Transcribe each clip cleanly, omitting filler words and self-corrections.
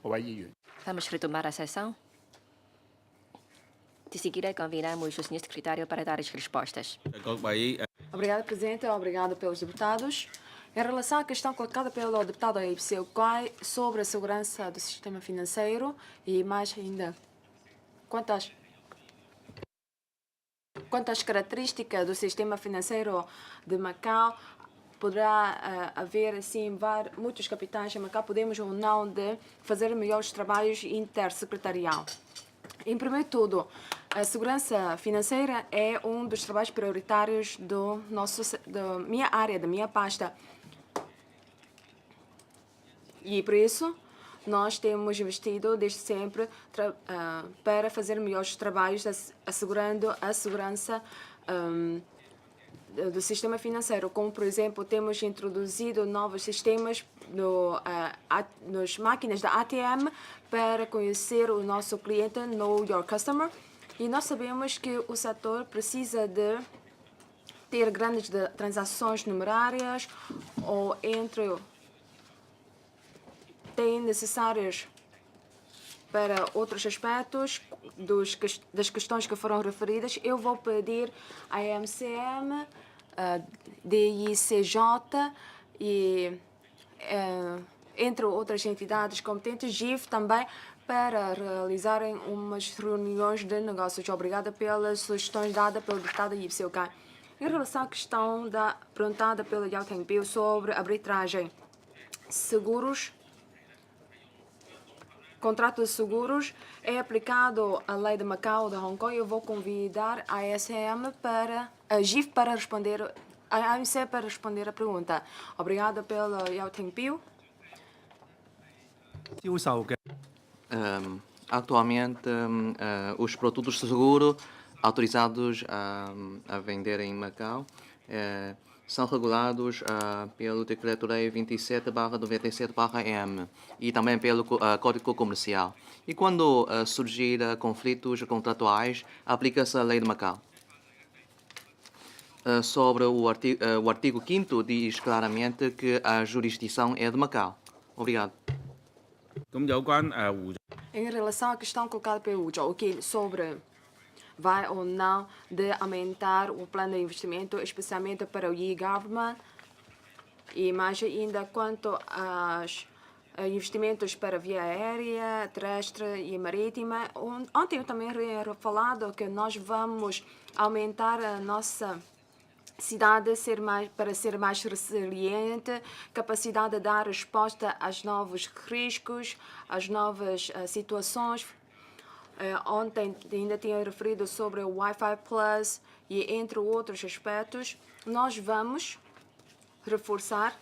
各位議員。Vamos retomar a sessão. De seguida, convidamos o Sr. Secretário para dar as respostas. Obrigado, Presidente. Obrigado pelos deputados. Em relação à questão colocada pelo deputado Ipseu Quai sobre a segurança do sistema financeiro e mais ainda quantas características do sistema financeiro de Macau, poderá haver, sim, muitos capitais em Macau, podemos ou não de fazer melhores trabalhos intersecretarial. Em primeiro tudo, a segurança financeira é um dos trabalhos prioritários da minha área, da minha pasta. E por isso, nós temos investido desde sempre para fazer melhores trabalhos, assegurando a segurança do sistema financeiro, como, por exemplo, temos introduzido novos sistemas nas máquinas da ATM para conhecer o nosso cliente, Know Your Customer. E nós sabemos que o setor precisa de ter grandes transações numerárias ou tem necessárias para outros aspectos das questões que foram referidas. Eu vou pedir à MCM, DICJ e, entre outras entidades competentes, GIF também, para realizarem umas reuniões de negócios. Obrigada pelas sugestões dadas pelo deputado Ipseu Quai. Em relação à questão perguntada pelo Yao Tengpiu sobre arbitragem, seguros, contrato de seguros, é aplicado a lei de Macau de Hong Kong. Eu vou convidar a GIF para responder, a AMC para responder a pergunta. Obrigada pelo Yao Tengpiu. Atualmente, os produtos de seguro autorizados a vender em Macau são regulados pelo Decreto-Lei 27/97/M e também pelo Código Comercial. E quando surgir conflitos contratuais, aplica-se a Lei de Macau. Sobre o artigo 5º diz claramente que a jurisdição é de Macau. Obrigado. Em relação à questão colocada pelo Zhou Qin sobre vai ou não de aumentar o plano de investimento, especialmente para o e-government, e mais ainda quanto aos investimentos para via aérea, terrestre e marítima. Ontem eu também falado que nós vamos aumentar a nossa cidade para ser mais resiliente, capacidade de dar resposta aos novos riscos, às novas situações. Ontem ainda tinha referido sobre o Wi-Fi Plus e entre outros aspectos. Nós vamos reforçar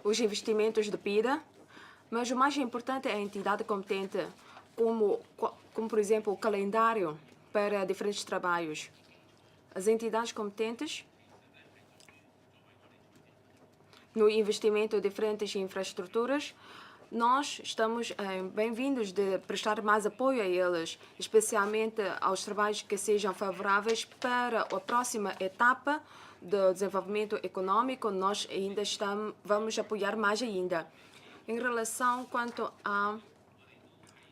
os investimentos de PIDA, mas o mais importante é a entidade competente, como por exemplo, o calendário para diferentes trabalhos. As entidades competentes no investimento de diferentes infraestruturas, nós estamos bem-vindos de prestar mais apoio a eles, especialmente aos trabalhos que sejam favoráveis para a próxima etapa do desenvolvimento econômico. Nós ainda vamos apoiar mais ainda. Em relação quanto a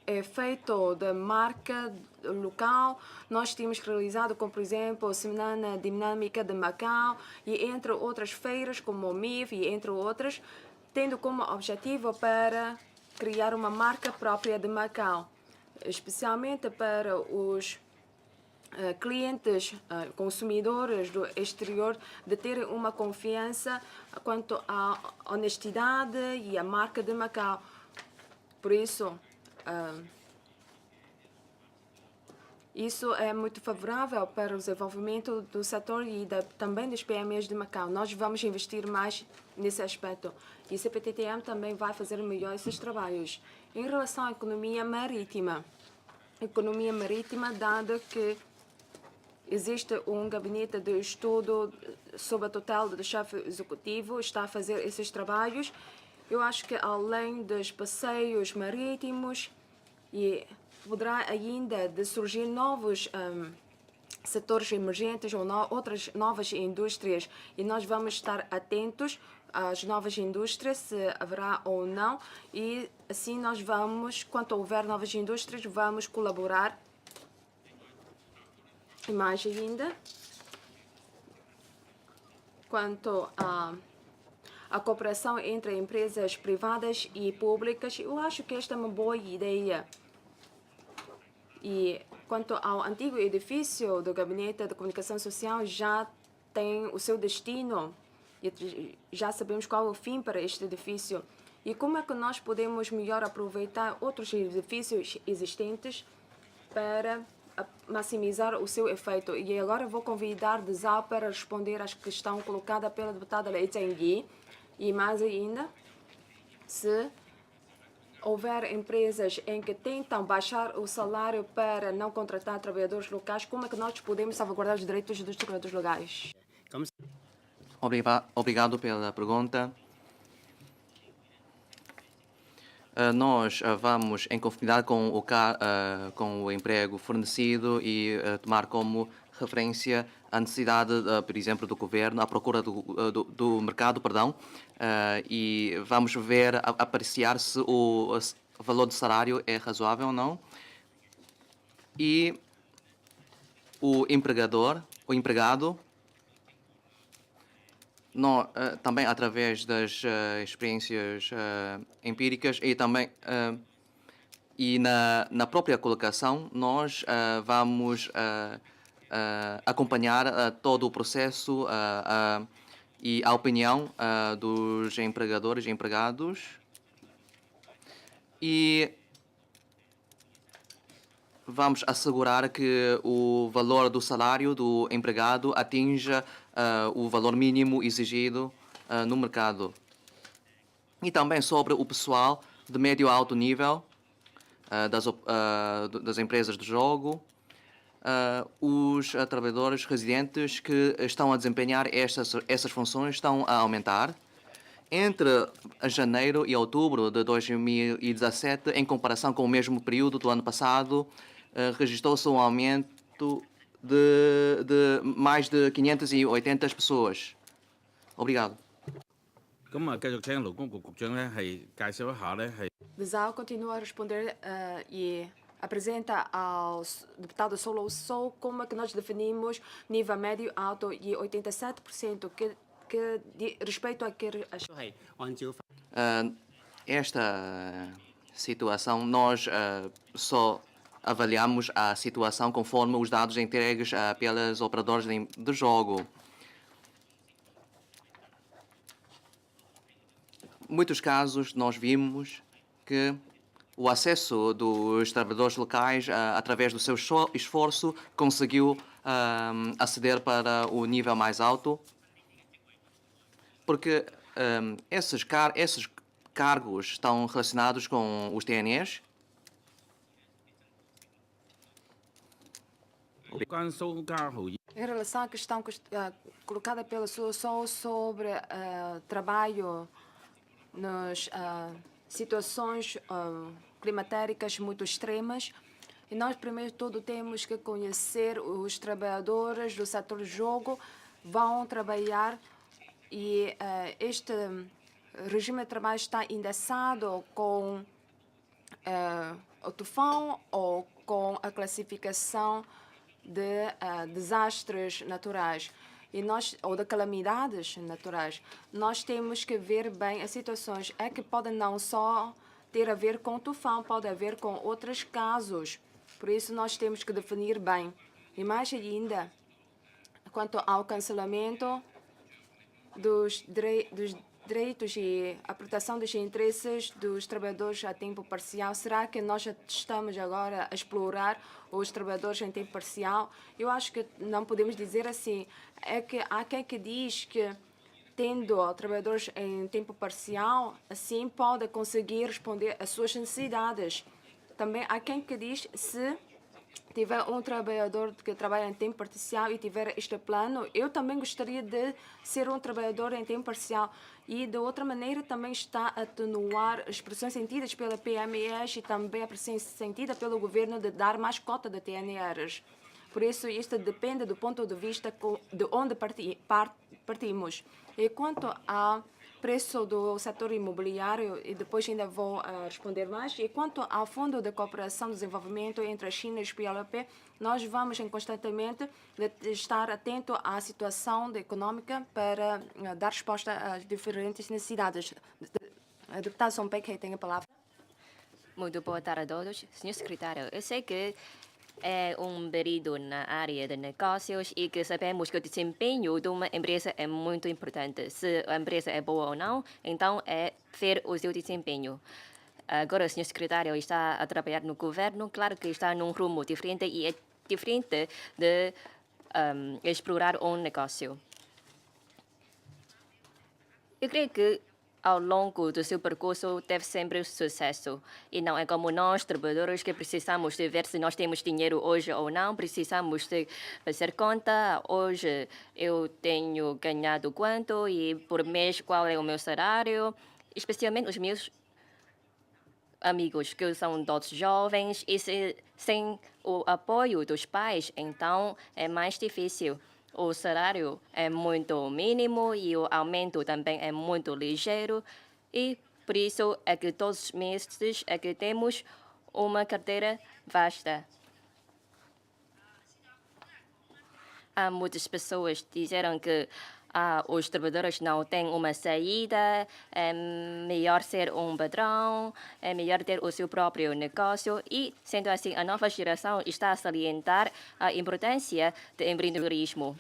efeito da marca local, nós temos realizado, como por exemplo, a Semana Dinâmica de Macau e entre outras feiras como o MIF e entre outras, tendo como objetivo para criar uma marca própria de Macau, especialmente para os clientes, consumidores do exterior, de terem uma confiança quanto à honestidade e à marca de Macau. Por isso, isso é muito favorável para o desenvolvimento do setor e também das PMEs de Macau. Nós vamos investir mais nesse aspecto. E o CPTTM também vai fazer melhor esses trabalhos. Em relação à economia marítima, dado que existe um gabinete de estudo sob a tutela do chefe executivo, está a fazer esses trabalhos. Eu acho que além dos passeios marítimos, poderá ainda de surgir novos setores emergentes ou outras novas indústrias, e nós vamos estar atentos as novas indústrias, se haverá ou não, e assim nós vamos, quando houver novas indústrias, vamos colaborar. E mais ainda, quanto a cooperação entre empresas privadas e públicas, eu acho que esta é uma boa ideia. E quanto ao antigo edifício do Gabinete de Comunicação Social, já tem o seu destino. E já sabemos qual é o fim para este edifício. E como é que nós podemos melhor aproveitar outros edifícios existentes para maximizar o seu efeito? E agora vou convidar Dzao para responder à questão colocada pela deputada Lei Zhengyi. E mais ainda, se houver empresas em que tentam baixar o salário para não contratar trabalhadores locais, como é que nós podemos salvaguardar os direitos dos trabalhadores locais? Obrigado pela pergunta. Nós vamos em conformidade com o emprego fornecido e tomar como referência a necessidade, por exemplo, do governo, a procura do mercado, perdão, e vamos ver, apreciar se o valor do salário é razoável ou não. E o empregado, também através das experiências empíricas e também na própria colocação, nós vamos acompanhar todo o processo e a opinião dos empregadores e empregados e vamos assegurar que o valor do salário do empregado atinja o valor mínimo exigido no mercado. E também sobre o pessoal de médio a alto nível das empresas de jogo, os trabalhadores residentes que estão a desempenhar essas funções estão a aumentar. Entre janeiro e outubro de 2017, em comparação com o mesmo período do ano passado, registrou-se um aumento de mais de 580 pessoas. Obrigado. Dzao continua a responder e apresenta ao deputado Solo Sou como é que nós definimos nível médio, alto e 87% que respeito a que esta situação, nós só avaliamos a situação conforme os dados entregues pelas operadoras de jogo. Em muitos casos, nós vimos que o acesso dos trabalhadores locais, através do seu esforço, conseguiu aceder para o nível mais alto, porque esses cargos estão relacionados com os TNEs. Em relação à questão colocada pela sua sobre trabalho nas situações climatéricas muito extremas, e nós, primeiro de tudo, temos que conhecer os trabalhadores do setor de jogo, vão trabalhar e este regime de trabalho está indexado com o tufão ou com a classificação de desastres naturais ou de calamidades naturais. Nós temos que ver bem as situações que podem não só ter a ver com o tufão, pode haver com outros casos. Por isso nós temos que definir bem. E mais ainda, quanto ao cancelamento dos direitos e a proteção dos interesses dos trabalhadores a tempo parcial. Será que nós estamos agora a explorar os trabalhadores em tempo parcial? Eu acho que não podemos dizer assim. É que há quem que diz que tendo trabalhadores em tempo parcial, assim pode conseguir responder às suas necessidades. Também há quem que diz se tiver um trabalhador que trabalha em tempo parcial e tiver este plano, eu também gostaria de ser um trabalhador em tempo parcial. E, de outra maneira, também está a atenuar as pressões sentidas pela PMEs e também a pressão sentida pelo governo de dar mais cota de TNRs. Por isso, isto depende do ponto de vista de onde partimos. E quanto ao preço do setor imobiliário e depois ainda vou responder mais. E quanto ao Fundo de Cooperação e Desenvolvimento entre a China e os PLP, nós vamos constantemente estar atento à situação econômica para dar resposta às diferentes necessidades. Deputado Song Pei-Kei tem a palavra. Muito boa tarde a todos. Senhor secretário, eu sei que é um período na área de negócios e que sabemos que o desempenho de uma empresa é muito importante. Se a empresa é boa ou não, então é ver o seu desempenho. Agora o senhor secretário está a trabalhar no governo, claro que está num rumo diferente e é diferente de explorar um negócio. Eu creio que ao longo do seu percurso teve sempre sucesso. E não é como nós, trabalhadores, que precisamos de ver se nós temos dinheiro hoje ou não. Precisamos de fazer conta. Hoje eu tenho ganhado quanto e por mês qual é o meu salário. Especialmente os meus amigos que são todos jovens e sem o apoio dos pais, então é mais difícil. O salário é muito mínimo e o aumento também é muito ligeiro e por isso é que todos os meses é que temos uma carteira vasta. Há muitas pessoas que disseram que os trabalhadores não têm uma saída, é melhor ser um patrão, é melhor ter o seu próprio negócio e, sendo assim, a nova geração está a salientar a importância do empreendedorismo.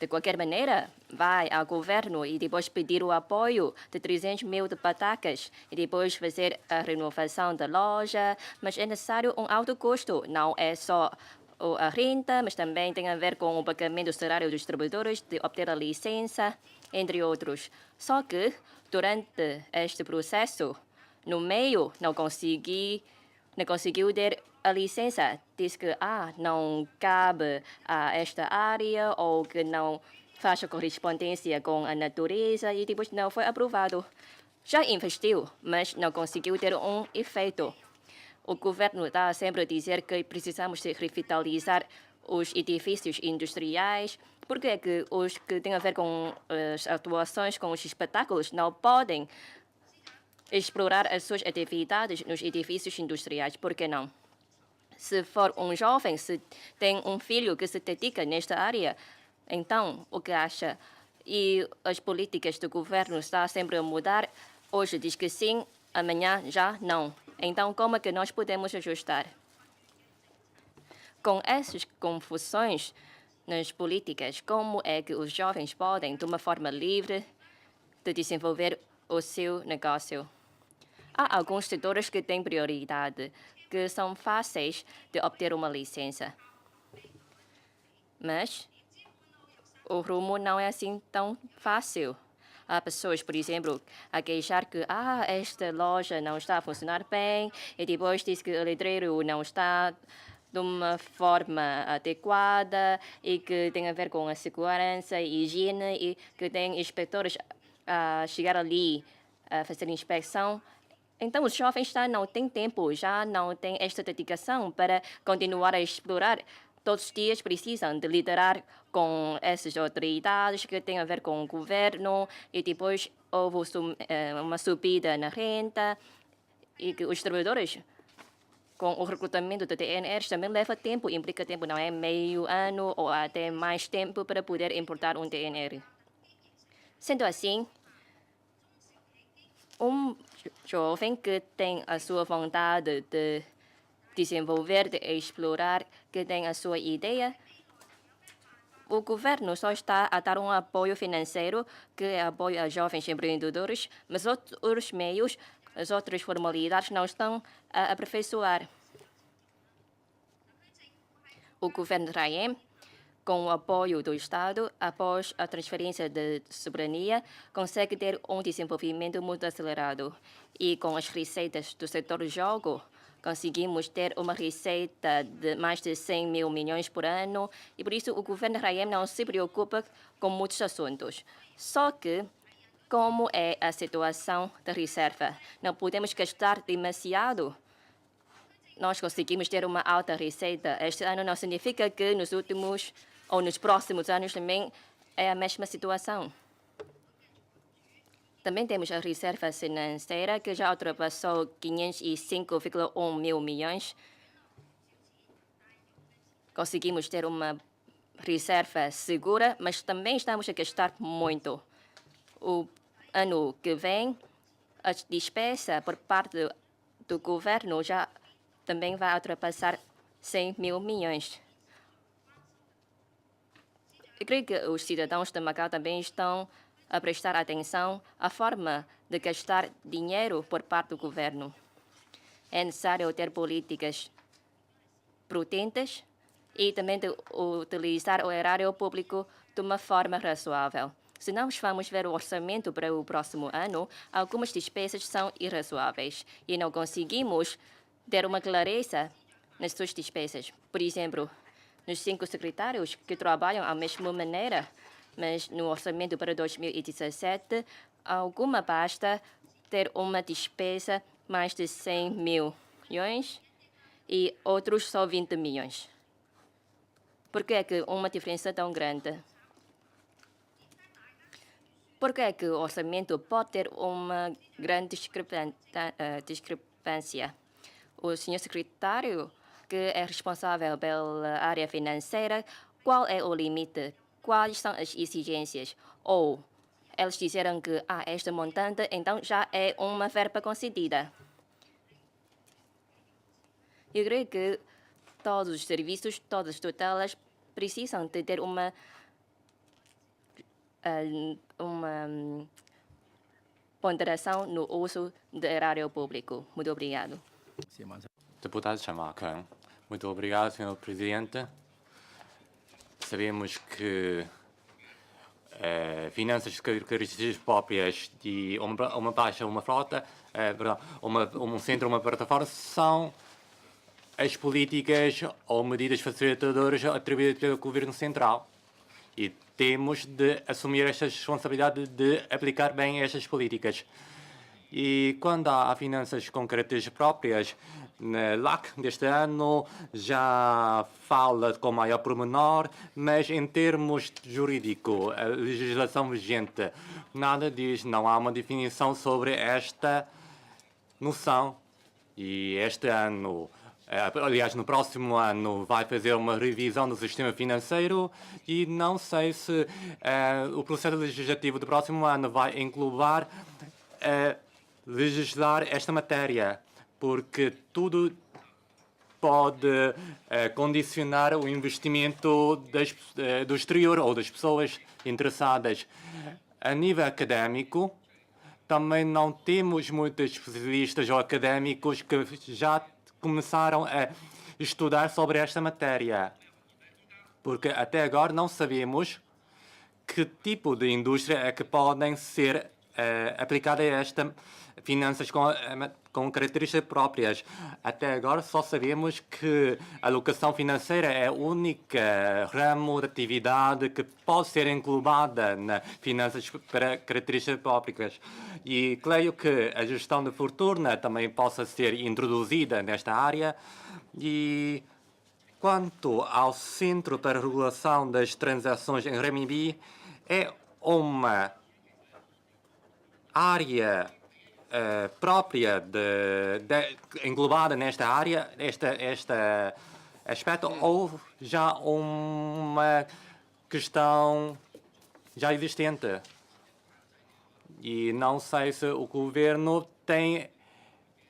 De qualquer maneira, vai ao governo e depois pedir o apoio de 300 mil de patacas e depois fazer a renovação da loja, mas é necessário um alto custo, não é só a renda, mas também tem a ver com o pagamento do salário dos trabalhadores, de obter a licença, entre outros. Só que, durante este processo, no meio, não conseguiu ter a licença. Diz que não cabe a esta área ou que não faz a correspondência com a natureza e depois não foi aprovado. Já investiu, mas não conseguiu ter um efeito. O governo está sempre a dizer que precisamos de revitalizar os edifícios industriais, porque é que os que têm a ver com as atuações, com os espetáculos, não podem explorar as suas atividades nos edifícios industriais? Por que não? Se for um jovem, se tem um filho que se dedica nesta área, então, o que acha? E as políticas do governo estão sempre a mudar. Hoje diz que sim, amanhã já não. Então, como é que nós podemos ajustar? Com essas confusões nas políticas, como é que os jovens podem, de uma forma livre, de desenvolver o seu negócio? Há alguns setores que têm prioridade, que são fáceis de obter uma licença. Mas o rumo não é assim tão fácil. Há pessoas, por exemplo, a queixar que esta loja não está a funcionar bem e depois diz que o letreiro não está de uma forma adequada e que tem a ver com a segurança e higiene e que tem inspectores a chegar ali a fazer inspeção. Então, os jovens já não têm tempo, já não têm esta dedicação para continuar a explorar. Todos os dias precisam de liderar com essas autoridades que têm a ver com o governo e depois houve uma subida na renda e que os trabalhadores com o recrutamento do TNR também leva tempo, implica tempo, não é meio ano ou até mais tempo para poder importar um TNR. Sendo assim, um jovem que tem a sua vontade de desenvolver, de explorar, que tem a sua ideia, o governo só está a dar um apoio financeiro, que é apoio a jovens empreendedores, mas outros meios, as outras formalidades não estão a aperfeiçoar. O governo Raiem, com o apoio do Estado, após a transferência de soberania, consegue ter um desenvolvimento muito acelerado. E com as receitas do setor do jogo, conseguimos ter uma receita de mais de 100 mil milhões por ano e por isso o governo Raiem não se preocupa com muitos assuntos. Só que, como é a situação da reserva, não podemos gastar demasiado. Nós conseguimos ter uma alta receita. Este ano não significa que nos últimos ou nos próximos anos também é a mesma situação. Também temos a reserva financeira, que já ultrapassou 505,1 mil milhões. Conseguimos ter uma reserva segura, mas também estamos a gastar muito. O ano que vem, a despesa por parte do governo já também vai ultrapassar 100 mil milhões. Eu creio que os cidadãos de Macau também estão a prestar atenção à forma de gastar dinheiro por parte do governo. É necessário ter políticas prudentes e também de utilizar o erário público de uma forma razoável. Se nós vamos ver o orçamento para o próximo ano, algumas despesas são irrazoáveis e não conseguimos ter uma clareza nas suas despesas. Por exemplo, nos 5 secretários que trabalham à mesma maneira, mas no orçamento para 2017, alguma basta ter uma despesa mais de 100 mil milhões e outros só 20 milhões. Por que é que uma diferença tão grande? Por que é que o orçamento pode ter uma grande discrepância? O senhor secretário, que é responsável pela área financeira, qual é o limite? Quais são as exigências? Ou eles disseram que este montante então já é uma verba concedida. Eu creio que todos os serviços, todas as tutelas precisam de ter uma ponderação no uso do erário público. Muito obrigado. Deputado Chamacan, muito obrigado, Sr. Presidente. Sabemos que finanças de características próprias de uma baixa, uma frota, um centro, uma plataforma, são as políticas ou medidas facilitadoras atribuídas pelo Governo Central. E temos de assumir esta responsabilidade de aplicar bem estas políticas. E quando há finanças com características próprias, na LAC deste ano já fala com maior pormenor, mas em termos jurídicos, a legislação vigente, nada diz, não há uma definição sobre esta noção. E este ano, aliás, no próximo ano, vai fazer uma revisão do sistema financeiro e não sei se o processo legislativo do próximo ano vai englobar legislar esta matéria, porque tudo pode condicionar o investimento do exterior ou das pessoas interessadas. A nível académico, também não temos muitos especialistas ou académicos que já começaram a estudar sobre esta matéria, porque até agora não sabemos que tipo de indústria é que podem ser aplicada a esta finanças com características próprias. Até agora só sabemos que a alocação financeira é o único ramo de atividade que pode ser englobada na finanças para características próprias. E creio que a gestão de fortuna também possa ser introduzida nesta área. E quanto ao Centro para a Regulação das Transações em Renminbi, é uma área própria englobada nesta área, este aspecto, ou já uma questão já existente? E não sei se o governo tem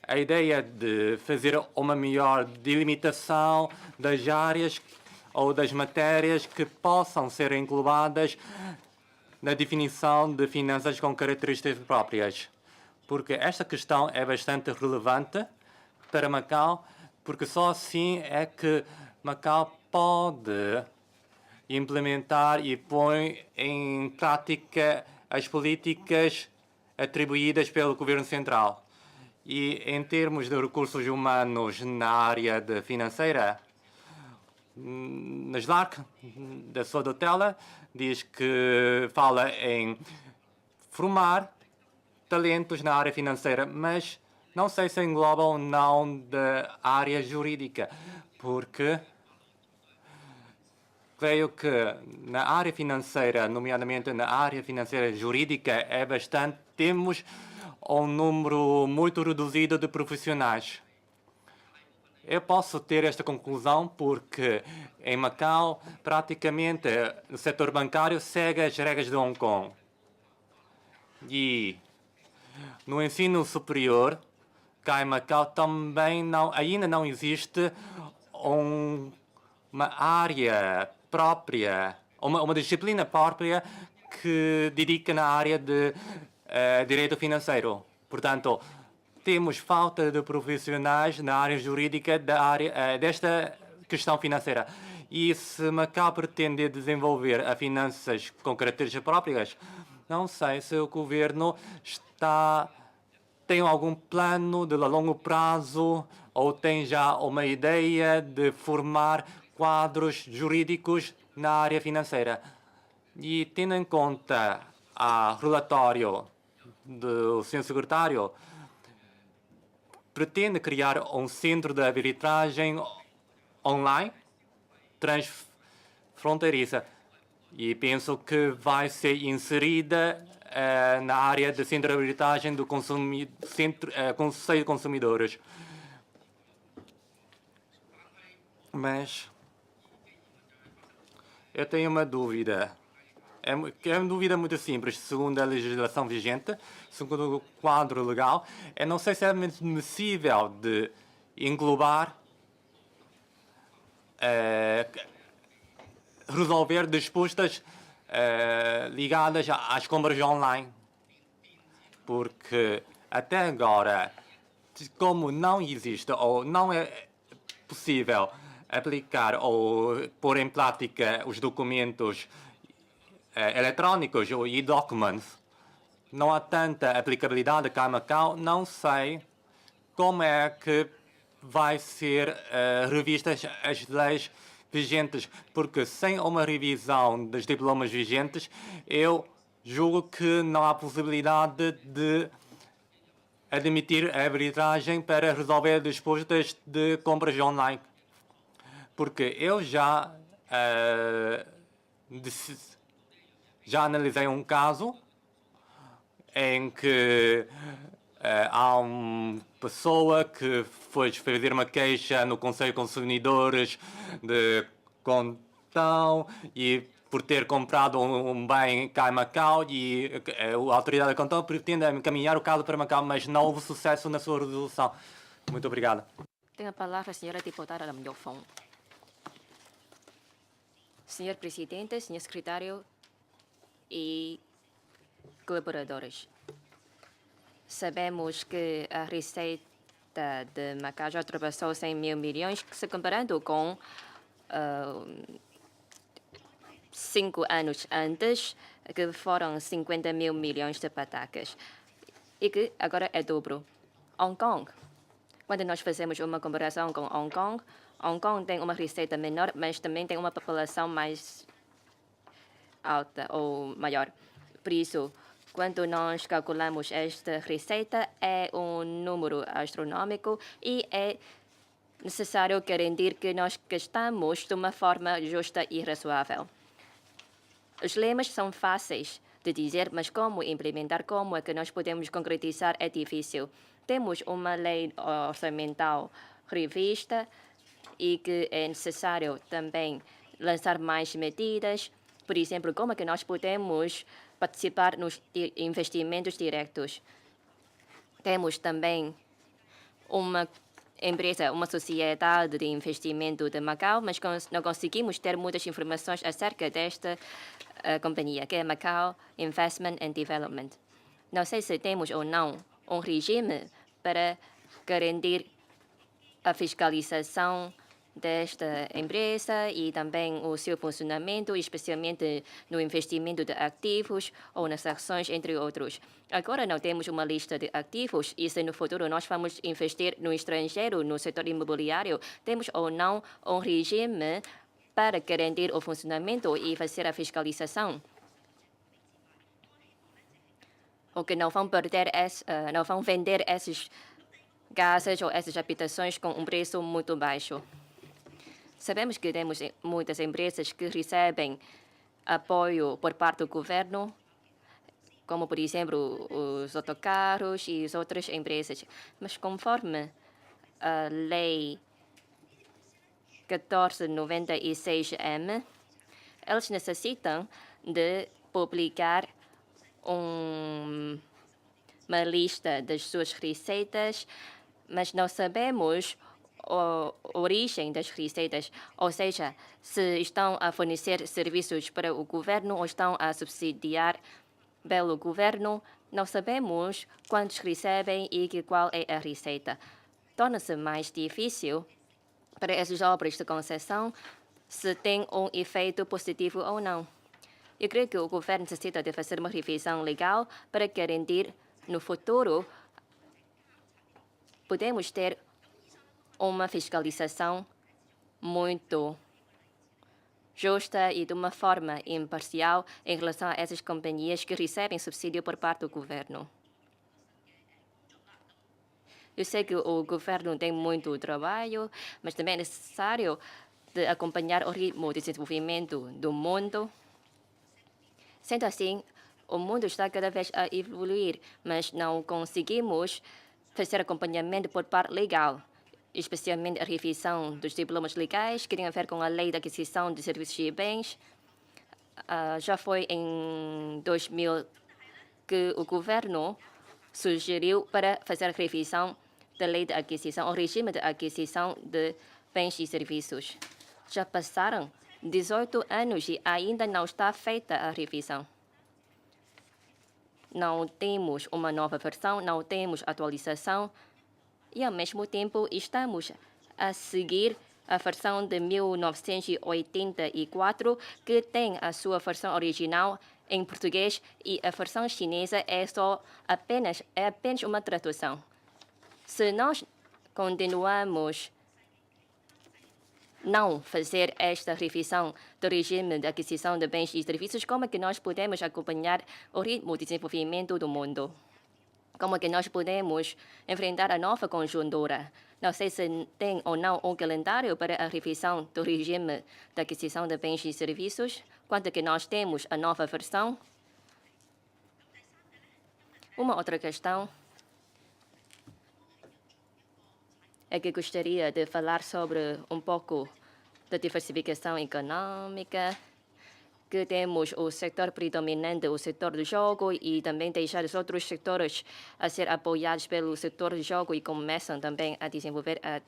a ideia de fazer uma melhor delimitação das áreas ou das matérias que possam ser englobadas na definição de finanças com características próprias. Porque esta questão é bastante relevante para Macau, porque só assim é que Macau pode implementar e põe em prática as políticas atribuídas pelo Governo Central. E em termos de recursos humanos na área financeira, na SLAC, da sua tutela, diz que fala em formar talentos na área financeira, mas não sei se engloba ou não da área jurídica, porque creio que na área financeira, nomeadamente na área financeira jurídica, temos um número muito reduzido de profissionais. Eu posso ter esta conclusão porque em Macau, praticamente, o setor bancário segue as regras de Hong Kong. E no ensino superior, cá em Macau, também ainda não existe uma área própria, uma disciplina própria que dedica na área de direito financeiro. Portanto, temos falta de profissionais na área jurídica desta questão financeira. E se Macau pretende desenvolver as finanças com características próprias, não sei se o governo tem algum plano de longo prazo ou tem já uma ideia de formar quadros jurídicos na área financeira. E tendo em conta o relatório do Sr. Secretário, pretende criar um centro de arbitragem online transfronteiriça e penso que vai ser inserida na área de centro de arbitragem do Conselho de Consumidores. Mas eu tenho uma dúvida. É uma dúvida muito simples. Segundo a legislação vigente, segundo o quadro legal, eu não sei se é admissível de englobar, resolver disputas ligadas às compras online. Porque até agora, como não existe ou não é possível aplicar ou pôr em prática os documentos eletrónicos ou e-documents, não há tanta aplicabilidade cá em Macau, não sei como é que vai ser revistas as leis vigentes, porque sem uma revisão dos diplomas vigentes, eu julgo que não há possibilidade de admitir a arbitragem para resolver disputas de compras online. Porque eu já analisei um caso em que há uma pessoa que foi fazer uma queixa no Conselho de Consumidores de Contão e por ter comprado um bem cá em Macau e a autoridade de Contão pretende encaminhar o caso para Macau, mas não houve sucesso na sua resolução. Muito obrigado. Tem a palavra a senhora deputada Lam Yok Fong. Senhor Presidente, senhor Secretário e colaboradores. Sabemos que a receita de Macau já ultrapassou 100 mil milhões, se comparando com 5 anos antes, que foram 50 mil milhões de patacas. E que agora é dobro. Hong Kong. Quando nós fazemos uma comparação com Hong Kong tem uma receita menor, mas também tem uma população mais alta ou maior. Por isso, quando nós calculamos esta receita, é um número astronômico e é necessário garantir que nós gastamos de uma forma justa e razoável. Os lemas são fáceis de dizer, mas como implementar, como é que nós podemos concretizar é difícil. Temos uma lei orçamental revista e que é necessário também lançar mais medidas. Por exemplo, como é que nós podemos participar nos investimentos diretos. Temos também uma empresa, uma sociedade de investimento de Macau, mas não conseguimos ter muitas informações acerca desta companhia, que é Macau Investment and Development. Não sei se temos ou não um regime para garantir a fiscalização desta empresa e também o seu funcionamento, especialmente no investimento de ativos ou nas ações, entre outros. Agora não temos uma lista de ativos e se no futuro nós vamos investir no estrangeiro, no setor imobiliário, temos ou não um regime para garantir o funcionamento e fazer a fiscalização. Ou que não vão não vão vender essas casas ou essas habitações com um preço muito baixo. Sabemos que temos muitas empresas que recebem apoio por parte do governo, como, por exemplo, os autocarros e as outras empresas. Mas conforme a Lei 1496-M, eles necessitam de publicar uma lista das suas receitas, mas não sabemos a origem das receitas, ou seja, se estão a fornecer serviços para o governo ou estão a subsidiar pelo governo, não sabemos quantos recebem e qual é a receita. Torna-se mais difícil para essas obras de concessão se tem um efeito positivo ou não. Eu creio que o governo necessita de fazer uma revisão legal para garantir no futuro podemos ter uma fiscalização muito justa e de uma forma imparcial em relação a essas companhias que recebem subsídio por parte do governo. Eu sei que o governo tem muito trabalho, mas também é necessário de acompanhar o ritmo de desenvolvimento do mundo. Sendo assim, o mundo está cada vez a evoluir, mas não conseguimos fazer acompanhamento por parte legal, especialmente a revisão dos diplomas legais que tem a ver com a lei da aquisição de serviços e bens. Já foi em 2000 que o governo sugeriu para fazer a revisão da lei de aquisição, o regime de aquisição de bens e serviços. Já passaram 18 anos e ainda não está feita a revisão. Não temos uma nova versão, não temos atualização e, ao mesmo tempo, estamos a seguir a versão de 1984, que tem a sua versão original em português e a versão chinesa é apenas uma tradução. Se nós continuamos não fazer esta revisão do regime de aquisição de bens e serviços, como é que nós podemos acompanhar o ritmo de desenvolvimento do mundo? Como é que nós podemos enfrentar a nova conjuntura? Não sei se tem ou não um calendário para a revisão do regime de aquisição de bens e serviços. Quanto é que nós temos a nova versão? Uma outra questão é que gostaria de falar sobre um pouco da diversificação econômica, que temos o setor predominante, o setor do jogo, e também deixar os outros setores a ser apoiados pelo setor do jogo e começam também a desenvolver a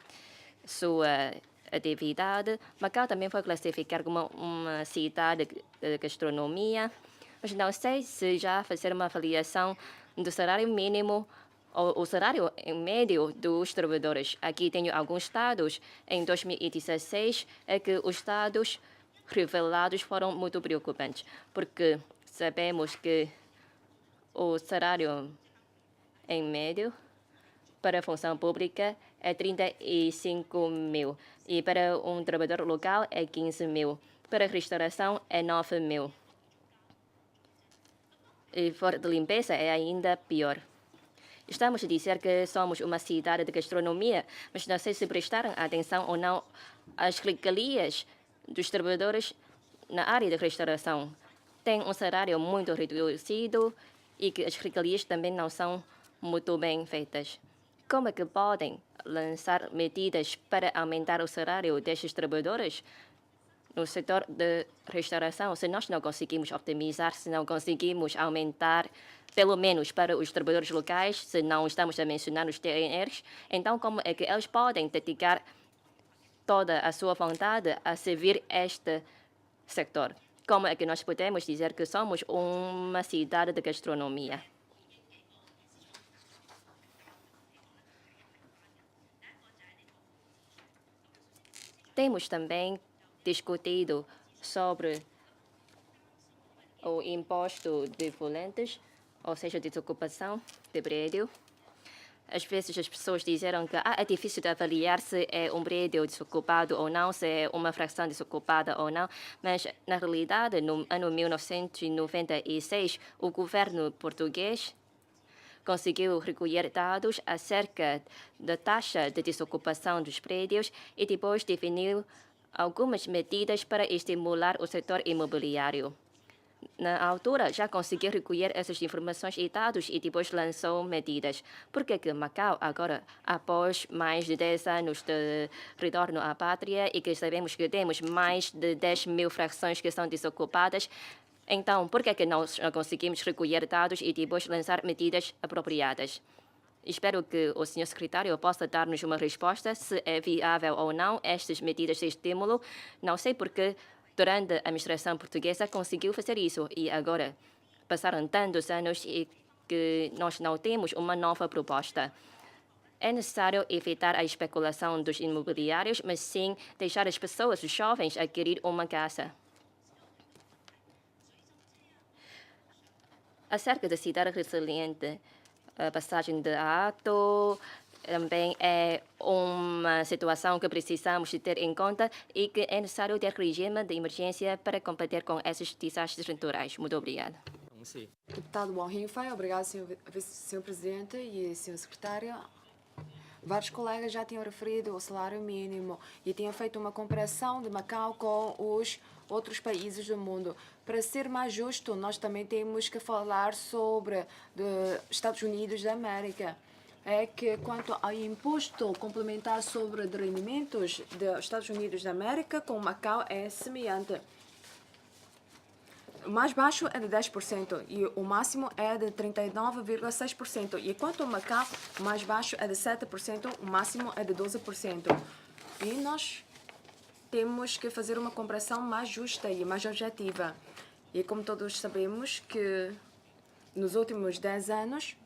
sua atividade. Macau também foi classificada como uma cidade de gastronomia, mas não sei se já fazer uma avaliação do salário mínimo o salário em médio dos trabalhadores. Aqui tenho alguns dados. Em 2016, é que os dados revelados foram muito preocupantes, porque sabemos que o salário em médio para a função pública é 35 mil e para um trabalhador local é 15 mil. Para a restauração é 9 mil. E fora de limpeza é ainda pior. Estamos a dizer que somos uma cidade de gastronomia, mas não sei se prestaram atenção ou não às regalias dos trabalhadores na área de restauração. Tem um salário muito reduzido e que as regalias também não são muito bem feitas. Como é que podem lançar medidas para aumentar o salário destes trabalhadores no setor de restauração, se nós não conseguimos optimizar, se não conseguimos aumentar, pelo menos para os trabalhadores locais, se não estamos a mencionar os TNRs, então como é que eles podem dedicar toda a sua vontade a servir este setor? Como é que nós podemos dizer que somos uma cidade de gastronomia? Temos também discutido sobre o imposto de volantes, ou seja, desocupação de prédio. Às vezes as pessoas disseram que é difícil de avaliar se é um prédio desocupado ou não, se é uma fração desocupada ou não, mas na realidade, no ano 1996, o governo português conseguiu recolher dados acerca da taxa de desocupação dos prédios e depois definiu algumas medidas para estimular o setor imobiliário. Na altura, já conseguiu recolher essas informações e dados e depois lançou medidas. Por que Macau, agora, após mais de 10 anos de retorno à pátria e que sabemos que temos mais de 10 mil frações que são desocupadas, então, por que nós não conseguimos recolher dados e depois lançar medidas apropriadas? Espero que o senhor secretário possa dar-nos uma resposta se é viável ou não estas medidas de estímulo. Não sei porque durante a administração portuguesa conseguiu fazer isso e agora passaram tantos anos e que nós não temos uma nova proposta. É necessário evitar a especulação dos imobiliários, mas sim deixar as pessoas jovens adquirir uma casa. Acerca da cidade resiliente, a passagem de ato também é uma situação que precisamos de ter em conta e que é necessário ter regime de emergência para combater com esses desastres naturais. Muito obrigada. Deputado Wong Hingfei, obrigado, senhor Presidente e senhor Secretário. Vários colegas já tinham referido o salário mínimo e tinham feito uma comparação de Macau com os outros países do mundo. Para ser mais justo, nós também temos que falar sobre os Estados Unidos da América. É que quanto ao imposto complementar sobre rendimentos dos Estados Unidos da América, com Macau é semelhante. O mais baixo é de 10% e o máximo é de 39,6%. E quanto ao Macau, o mais baixo é de 7%, o máximo é de 12%. E nós temos que fazer uma comparação mais justa e mais objetiva. E como todos sabemos que nos últimos 10 anos,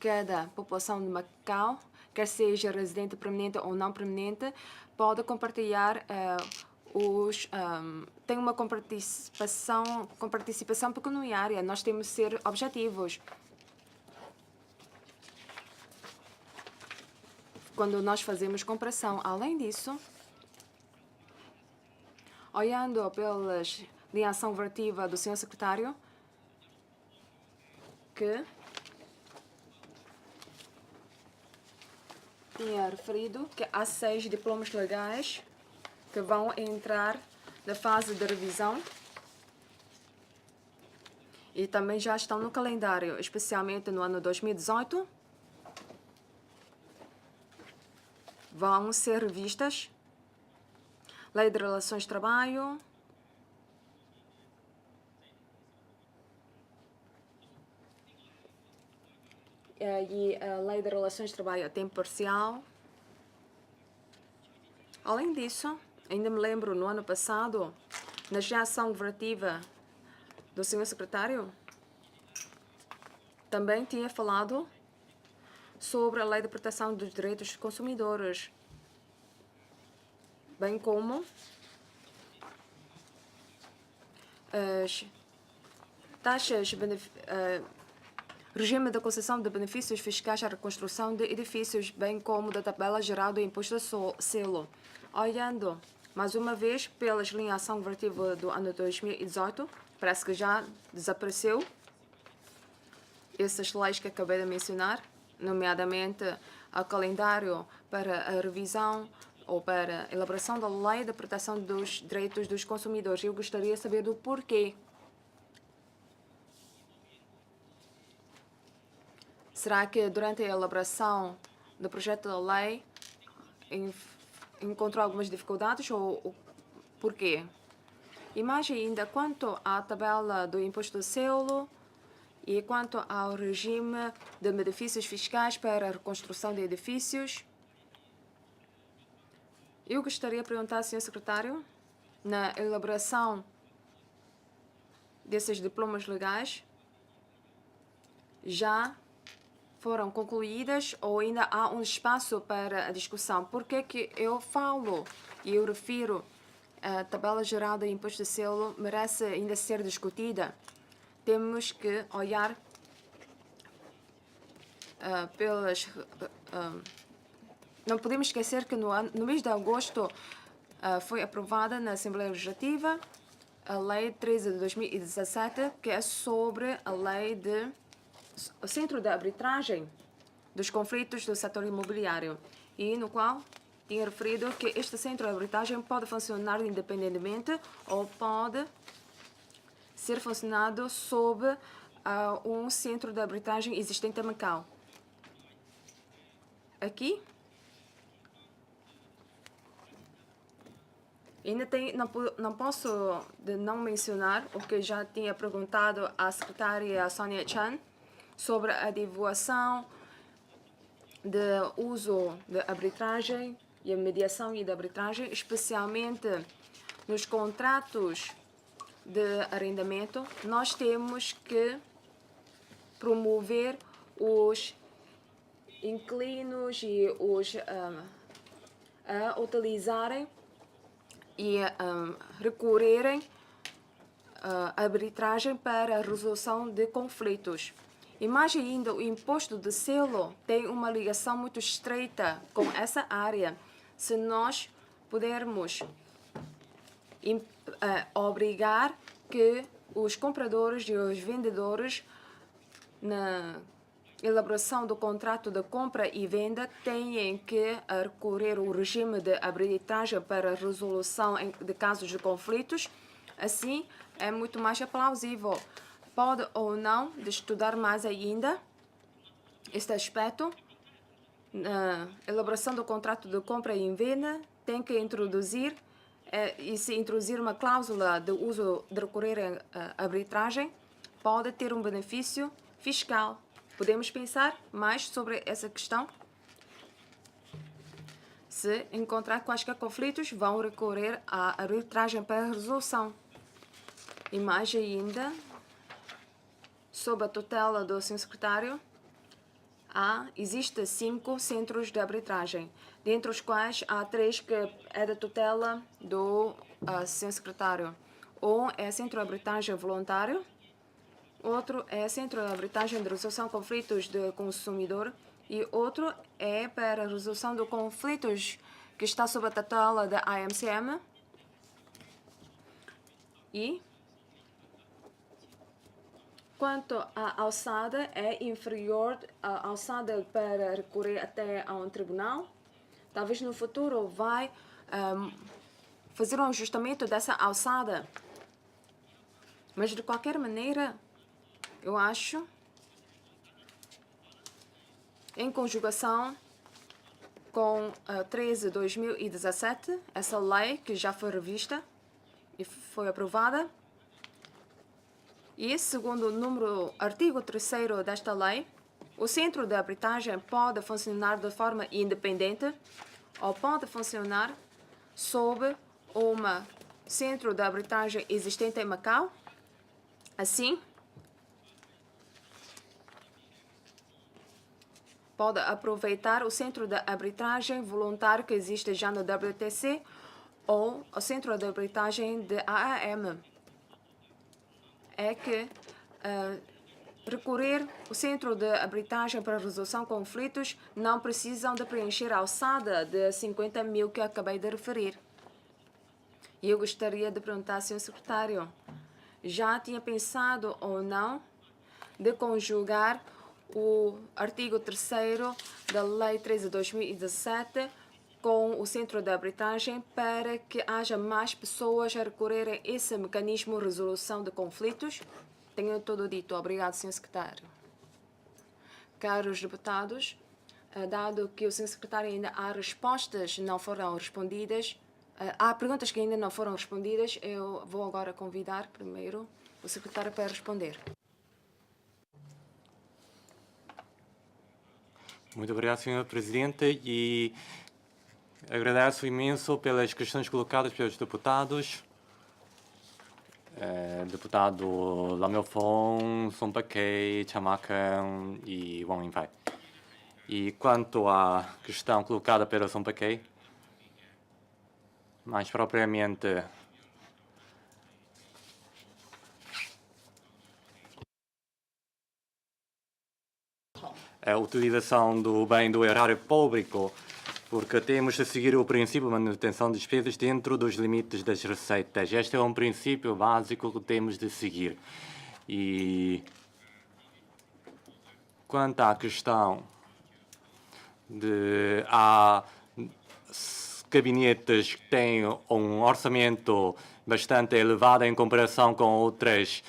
cada população de Macau, quer seja residente permanente ou não permanente, pode compartilhar tem uma participação pecuniária. Nós temos que ser objetivos. Quando nós fazemos comparação, além disso, olhando pela linha ação vertiva do senhor secretário, que tinha referido que há 6 diplomas legais que vão entrar na fase de revisão e também já estão no calendário, especialmente no ano 2018. Vão ser revistas Lei de Relações de Trabalho, e a Lei de Relações de Trabalho a tempo parcial. Além disso, ainda me lembro, no ano passado, na ação governativa do senhor secretário, também tinha falado sobre a Lei de Proteção dos Direitos dos Consumidores, bem como as taxas, regime da concessão de benefícios fiscais à reconstrução de edifícios, bem como da tabela geral do imposto de selo. Olhando mais uma vez pelas linhas de ação governativa do ano 2018, parece que já desapareceu essas leis que acabei de mencionar, nomeadamente o calendário para a revisão ou para a elaboração da Lei de Proteção dos Direitos dos Consumidores. Eu gostaria de saber do porquê. Será que durante a elaboração do projeto da lei encontrou algumas dificuldades ou porquê? E mais ainda, quanto à tabela do imposto de selo e quanto ao regime de benefícios fiscais para a reconstrução de edifícios, eu gostaria de perguntar ao senhor secretário, na elaboração desses diplomas legais, já foram concluídas ou ainda há um espaço para a discussão? Por que eu falo e eu refiro a tabela geral do imposto de selo merece ainda ser discutida? Temos que olhar não podemos esquecer que no mês de agosto foi aprovada na Assembleia Legislativa a Lei 13 de 2017, que é sobre a lei o Centro de Arbitragem dos Conflitos do Setor Imobiliário, e no qual tinha referido que este centro de arbitragem pode funcionar independentemente ou pode ser funcionado sob um centro de arbitragem existente em Macau. Aqui, ainda não posso não mencionar o que já tinha perguntado à secretária Sonia Chan sobre a divulgação de uso de arbitragem e a mediação e de arbitragem, especialmente nos contratos de arrendamento. Nós temos que promover os inquilinos e os a utilizarem e recorrerem à arbitragem para a resolução de conflitos. E mais ainda, o imposto de selo tem uma ligação muito estreita com essa área. Se nós pudermos obrigar que os compradores e os vendedores, na elaboração do contrato de compra e venda, tenham que recorrer ao regime de arbitragem para a resolução de casos de conflitos, assim é muito mais plausível. Pode ou não de estudar mais ainda este aspecto. Na elaboração do contrato de compra e venda, tem que introduzir e se introduzir uma cláusula de uso de recorrer à arbitragem, pode ter um benefício fiscal. Podemos pensar mais sobre essa questão? Se encontrar quaisquer conflitos, vão recorrer à arbitragem para a resolução. E mais ainda, sob a tutela do Sr. Secretário, existem 5 centros de arbitragem, dentre os quais há 3 que é da tutela do Sr. Secretário. Um é Centro de Arbitragem Voluntário, outro é Centro de Arbitragem de Resolução de Conflitos de Consumidor e outro é para a resolução de conflitos que está sob a tutela da AMCM. E quanto à alçada, é inferior à alçada para recorrer até a um tribunal. Talvez no futuro vai fazer um ajustamento dessa alçada. Mas, de qualquer maneira, eu acho, em conjugação com a 13/2017, essa lei que já foi revista e foi aprovada, e segundo o artigo 3º desta lei, o centro de arbitragem pode funcionar de forma independente ou pode funcionar sob um centro de arbitragem existente em Macau. Assim, pode aproveitar o centro de arbitragem voluntário que existe já no WTC ou o centro de arbitragem de AAM. É que recorrer ao centro de arbitragem para resolução de conflitos não precisam de preencher a alçada de 50 mil que acabei de referir. E eu gostaria de perguntar ao Sr. Secretário, já tinha pensado ou não de conjugar o artigo 3º da Lei 13/2017 com o centro de arbitragem para que haja mais pessoas a recorrerem a esse mecanismo de resolução de conflitos? Tenho tudo dito. Obrigado, Sr. Secretário. Caros deputados, dado que o Sr. Secretário ainda há respostas que não foram respondidas, há perguntas que ainda não foram respondidas, eu vou agora convidar primeiro o Secretário para responder. Muito obrigado, Sr. Presidente, e agradeço imenso pelas questões colocadas pelos deputados. Deputado Lam Fong, Song Paquet, Chamacan e Wang Yinfei. E quanto à questão colocada pelo Song Paquet, mais propriamente a utilização do bem do erário público, porque temos de seguir o princípio de manutenção de despesas dentro dos limites das receitas. Este é um princípio básico que temos de seguir. E quanto à questão de gabinetes têm um orçamento bastante elevado em comparação com outros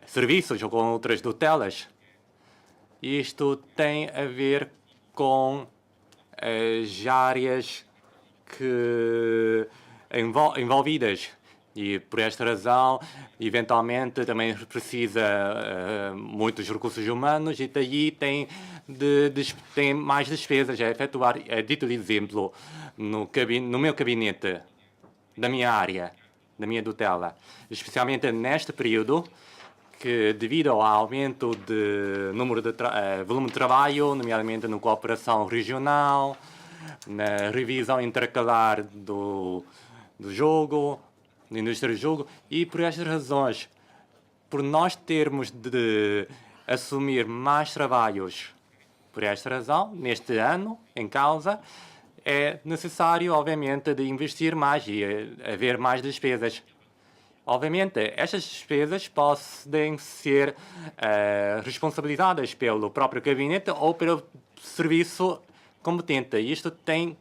serviços ou com outras tutelas. Isto tem a ver com as áreas que envolvidas. E por esta razão, eventualmente, também precisa muitos recursos humanos e daí tem mais despesas a efetuar. É dito de exemplo, no meu gabinete, da minha área, da minha tutela, especialmente neste período, que devido ao aumento de volume de trabalho, nomeadamente na cooperação regional, na revisão intercalar do jogo, da indústria do jogo, e por estas razões, por nós termos de assumir mais trabalhos, por esta razão, neste ano em causa, é necessário, obviamente, de investir mais e haver mais despesas. Obviamente, estas despesas podem ser responsabilizadas pelo próprio gabinete ou pelo serviço competente. Isto tem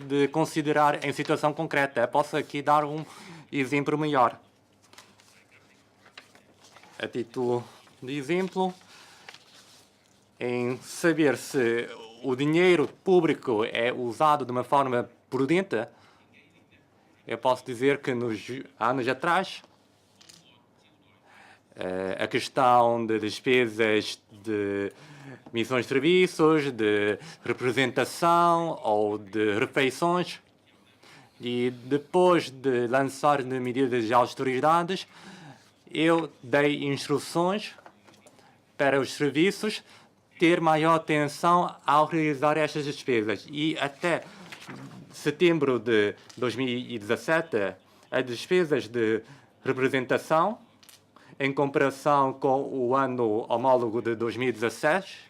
de considerar em situação concreta. Posso aqui dar um exemplo melhor. A título de exemplo, em saber se o dinheiro público é usado de uma forma prudente, eu posso dizer que nos anos atrás, a questão de despesas de missões de serviços, de representação ou de refeições, e depois de lançar medidas de autoridades, eu dei instruções para os serviços ter maior atenção ao realizar estas despesas. E até setembro de 2017, as despesas de representação, em comparação com o ano homólogo de 2016,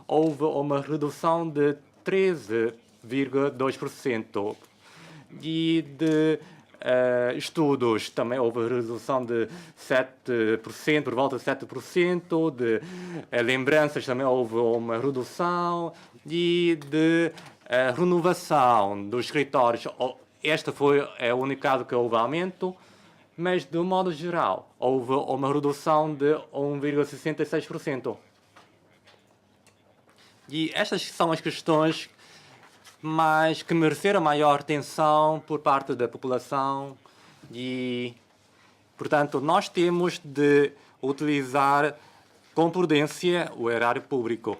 houve uma redução de 13,2%. E de estudos também houve redução de 7%, por volta de 7%, de lembranças também houve uma redução, e de renovação dos escritórios, este foi o único caso que houve aumento, mas de um modo geral houve uma redução de 1,66%. E estas são as questões mas que mereceram maior atenção por parte da população e, portanto, nós temos de utilizar com prudência o erário público.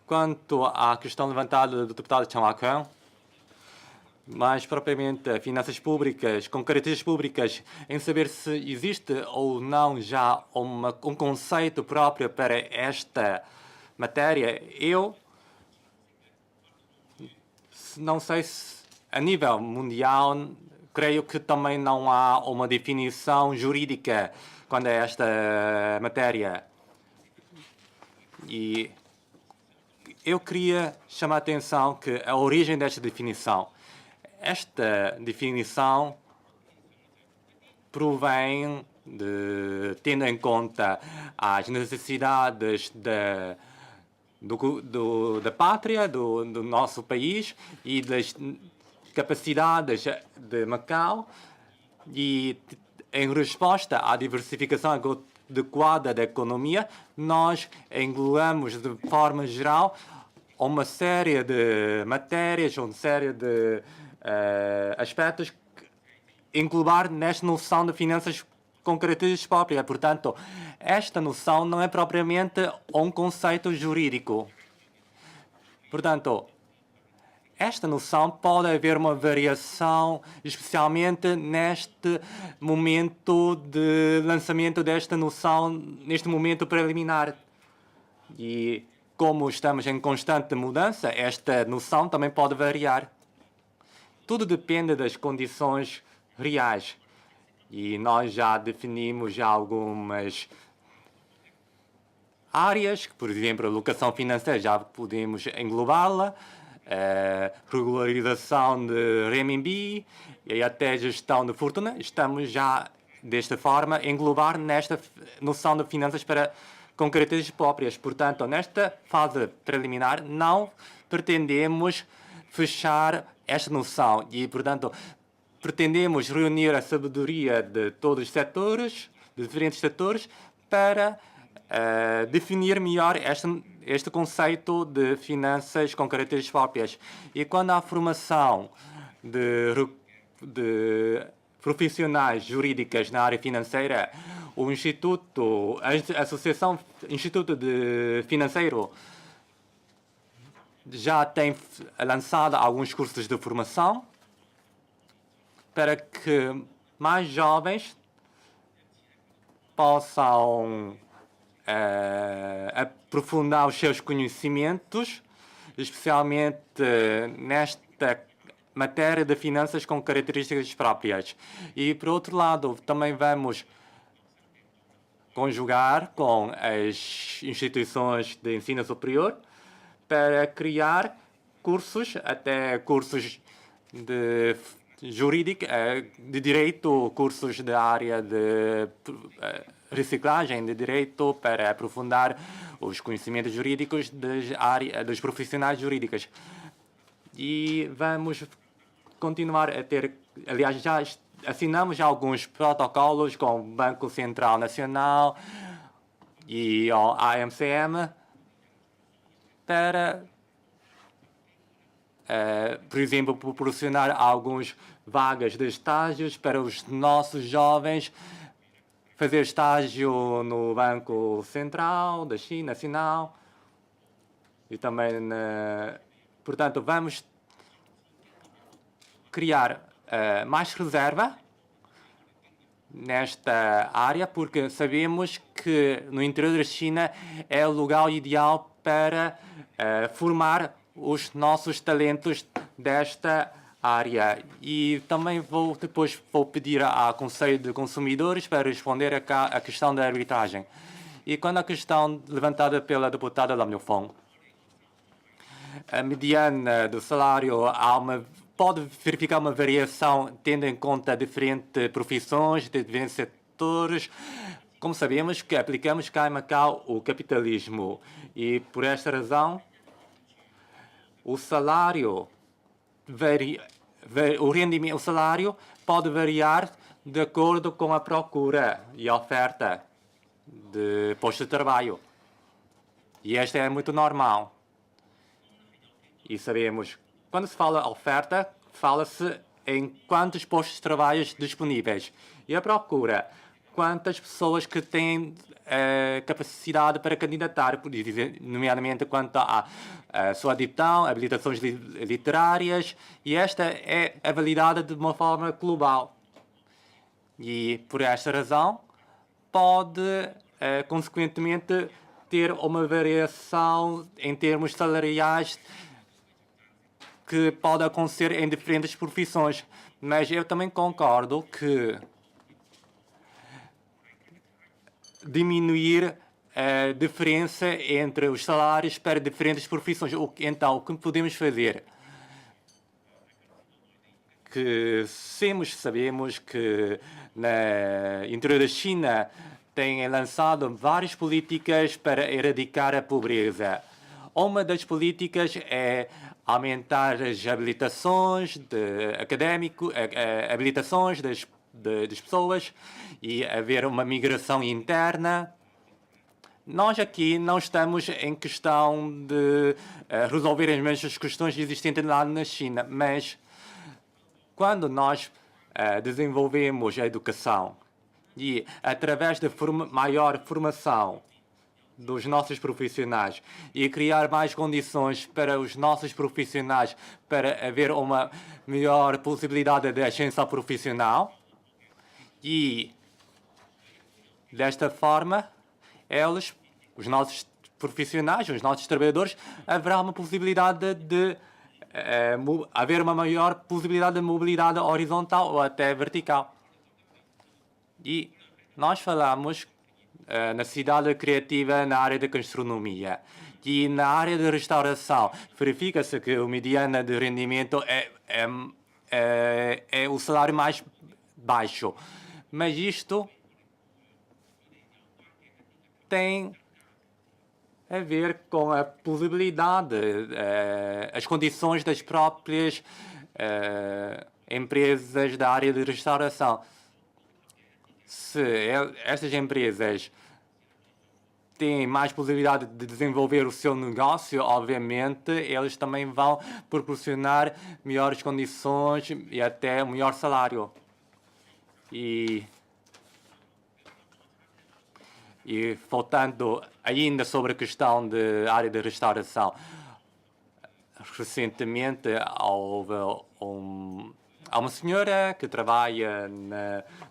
Quanto à questão levantada do deputado Chan Wah-Kwan, mais propriamente finanças públicas, com características públicas, em saber se existe ou não já um conceito próprio para esta matéria, eu não sei se a nível mundial, creio que também não há uma definição jurídica quando é esta matéria. E eu queria chamar a atenção que a origem desta definição, esta definição provém tendo em conta as necessidades da pátria, do nosso país e das capacidades de Macau, e em resposta à diversificação adequada da economia, nós englobamos de forma geral uma série de matérias, uma série de aspectos englobar nesta noção de finanças com características próprias. Portanto, esta noção não é propriamente um conceito jurídico. Portanto, esta noção pode haver uma variação, especialmente neste momento de lançamento desta noção, neste momento preliminar. E como estamos em constante mudança, esta noção também pode variar. Tudo depende das condições reais. E nós já definimos algumas áreas, por exemplo, a alocação financeira, já podemos englobá-la, regularização de renminbi e até gestão de fortuna. Estamos já, desta forma, a englobar nesta noção de finanças para com características próprias. Portanto, nesta fase preliminar, não pretendemos fechar esta noção e, portanto, pretendemos reunir a sabedoria de todos os setores, de diferentes setores, para definir melhor este conceito de finanças com características próprias. E quando há formação de profissionais jurídicas na área financeira, o Instituto, a Associação Instituto de Financeiro já tem lançado alguns cursos de formação para que mais jovens possam aprofundar os seus conhecimentos, especialmente nesta matéria de finanças com características próprias. E, por outro lado, também vamos conjugar com as instituições de ensino superior para criar cursos, até cursos de jurídica, de direito, cursos da área de reciclagem de direito para aprofundar os conhecimentos jurídicos dos profissionais jurídicos. E vamos continuar a ter, aliás, já assinamos alguns protocolos com o Banco Central Nacional e o AMCM para, por exemplo, proporcionar algumas vagas de estágios para os nossos jovens fazer estágio no Banco Central da China Nacional e também, portanto, vamos criar mais reserva nesta área, porque sabemos que no interior da China é o lugar ideal para formar os nossos talentos desta área. E também depois vou pedir ao Conselho de Consumidores para responder a questão da arbitragem. E quando a questão levantada pela deputada Lamilfong, a mediana do salário, pode verificar uma variação tendo em conta diferentes profissões, diferentes setores. Como sabemos que aplicamos cá em Macau o capitalismo e, por esta razão, o salário o salário pode variar de acordo com a procura e a oferta de postos de trabalho. E esta é muito normal. E sabemos, quando se fala oferta, fala-se em quantos postos de trabalho disponíveis. E a procura, quantas pessoas que têm capacidade para candidatar, nomeadamente quanto à sua habilitações literárias, e esta é avaliada de uma forma global. E, por esta razão, pode, consequentemente, ter uma variação em termos salariais que pode acontecer em diferentes profissões. Mas eu também concordo que diminuir a diferença entre os salários para diferentes profissões. Então, o que podemos fazer? Que sabemos que no interior da China têm lançado várias políticas para erradicar a pobreza. Uma das políticas é aumentar as habilitações habilitações das pessoas e haver uma migração interna. Nós aqui não estamos em questão de resolver as mesmas questões existentes lá na China, mas quando nós desenvolvemos a educação e através da maior formação dos nossos profissionais e criar mais condições para os nossos profissionais para haver uma melhor possibilidade de ascensão profissional, e desta forma os nossos profissionais, os nossos trabalhadores, haverá uma possibilidade de haver uma maior possibilidade de mobilidade horizontal ou até vertical. E nós falamos na cidade criativa na área da gastronomia e na área da restauração. Verifica-se que o mediana de rendimento é o salário mais baixo. Mas isto tem a ver com a possibilidade, as condições das próprias empresas da área de restauração. Se estas empresas têm mais possibilidade de desenvolver o seu negócio, obviamente, eles também vão proporcionar melhores condições e até um melhor salário. E faltando ainda sobre a questão da área de restauração, recentemente houve há uma senhora que trabalha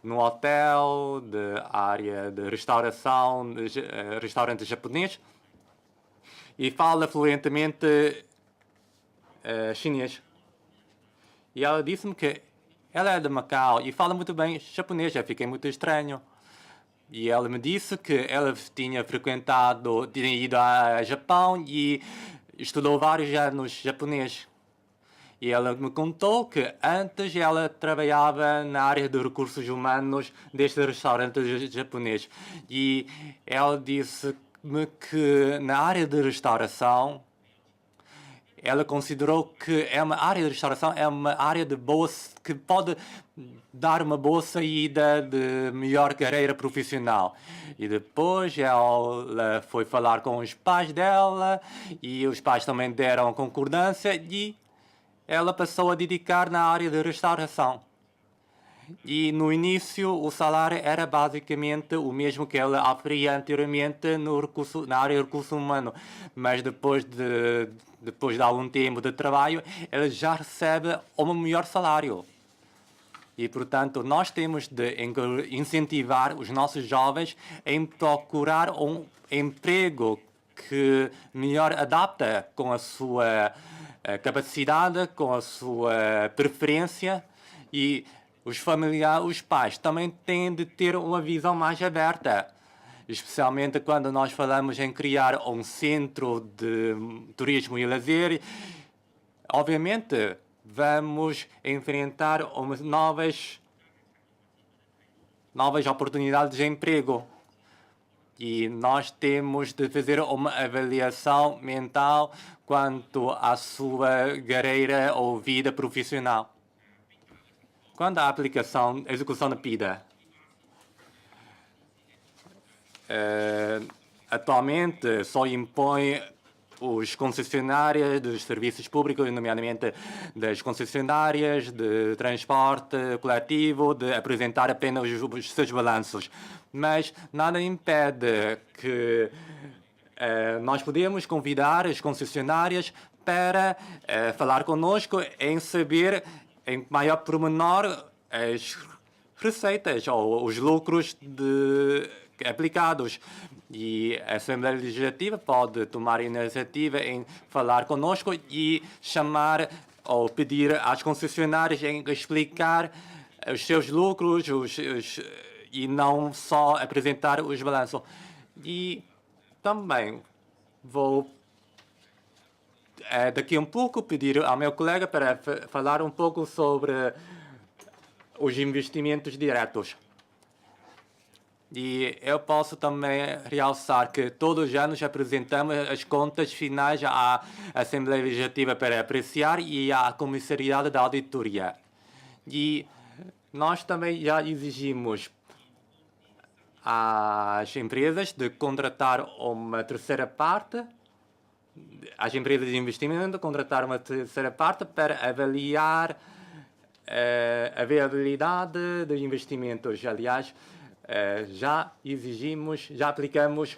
no hotel de área de restauração, restaurante japonês, e fala fluentemente chinês. E ela disse-me que ela é de Macau e fala muito bem japonês. Eu fiquei muito estranho. E ela me disse que ela tinha ido ao Japão e estudou vários anos japonês. E ela me contou que antes ela trabalhava na área de recursos humanos deste restaurante japonês. E ela disse-me que na área de restauração, ela considerou que uma área de restauração é uma área que pode dar uma boa saída de melhor carreira profissional. E depois ela foi falar com os pais dela e os pais também deram concordância e ela passou a dedicar na área de restauração. E no início o salário era basicamente o mesmo que ela oferia anteriormente na área de recurso humano, mas depois de algum tempo de trabalho, ela já recebe um melhor salário. E, portanto, nós temos de incentivar os nossos jovens em procurar um emprego que melhor adapta com a sua capacidade, com a sua preferência, e os pais também têm de ter uma visão mais aberta, especialmente quando nós falamos em criar um centro de turismo e lazer. Obviamente, vamos enfrentar novas oportunidades de emprego. E nós temos de fazer uma avaliação mental quanto à sua carreira ou vida profissional. Quando a execução da PIDA, atualmente só impõe os concessionários dos serviços públicos, nomeadamente das concessionárias de transporte coletivo, de apresentar apenas os seus balanços. Mas nada impede que nós podemos convidar as concessionárias para falar conosco em saber em maior pormenor as receitas ou os lucros aplicados. E a Assembleia Legislativa pode tomar iniciativa em falar conosco e chamar ou pedir às concessionárias em explicar os seus lucros e não só apresentar os balanços. E também vou daqui a um pouco pedir ao meu colega para falar um pouco sobre os investimentos diretos. E eu posso também realçar que todos os anos apresentamos as contas finais à Assembleia Legislativa para apreciar e à Comissariado da Auditoria. E nós também já exigimos às empresas de contratar uma terceira parte, às empresas de investimento contratar uma terceira parte para avaliar a viabilidade dos investimentos. Aliás, já aplicamos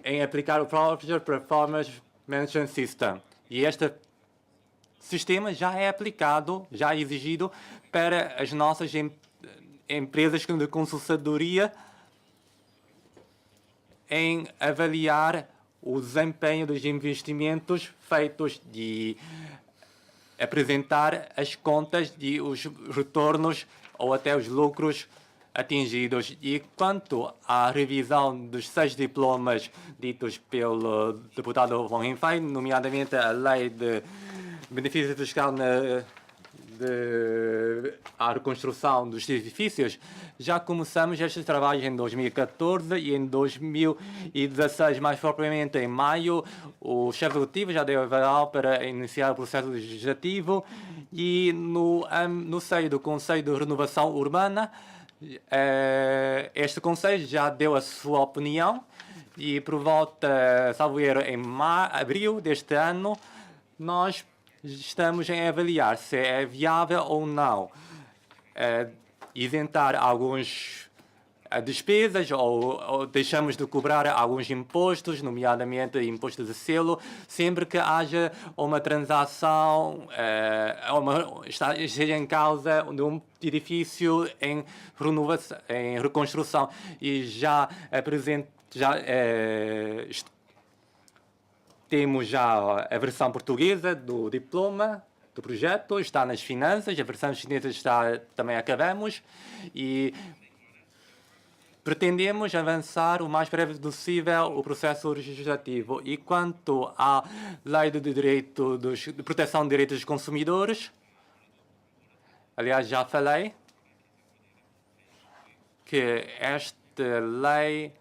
em aplicar o Project Performance Management System. E este sistema já é aplicado, já é exigido para as nossas empresas de consultadoria em avaliar o desempenho dos investimentos feitos e apresentar as contas e os retornos ou até os lucros atingidos. E quanto à revisão dos 6 diplomas ditos pelo deputado Wong Heng-fai, nomeadamente a lei de benefício fiscal à reconstrução dos edifícios, já começamos estes trabalhos em 2014 e em 2016, mais propriamente em maio, o chefe executivo já deu aval para iniciar o processo legislativo e no seio do Conselho de Renovação Urbana, este Conselho já deu a sua opinião e por volta, salvo erro, em abril deste ano, nós estamos a avaliar se é viável ou não isentar algumas despesas ou deixamos de cobrar alguns impostos, nomeadamente imposto de selo, sempre que haja uma transação, seja em causa de um edifício em renovação, em reconstrução. E já temos já a versão portuguesa do diploma do projeto, está nas finanças, a versão chinesa também acabamos e pretendemos avançar o mais breve possível o processo legislativo. E quanto à lei de proteção de direitos dos consumidores, aliás, já falei que esta lei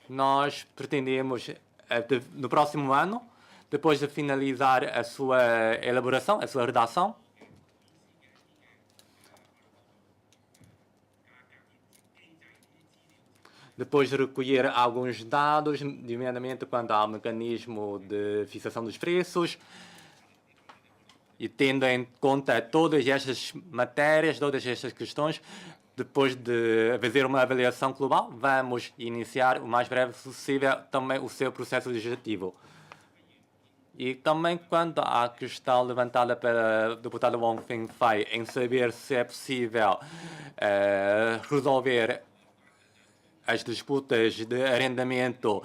nós pretendemos no próximo ano, depois de finalizar a sua elaboração, a sua redação, depois de recolher alguns dados, nomeadamente quanto ao mecanismo de fixação dos preços, e tendo em conta todas estas matérias, todas estas questões, depois de fazer uma avaliação global, vamos iniciar o mais breve possível também o seu processo legislativo. E também quanto à questão levantada pela deputada Wong Feng-Fai em saber se é possível resolver as disputas de arrendamento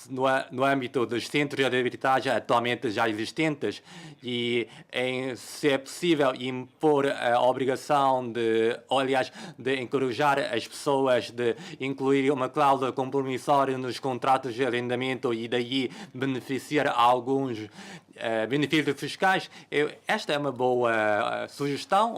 no âmbito dos centros de arbitragem atualmente já existentes e se é possível impor a obrigação de encorajar as pessoas de incluir uma cláusula compromissória nos contratos de arrendamento e daí beneficiar alguns benefícios fiscais. Esta é uma boa sugestão.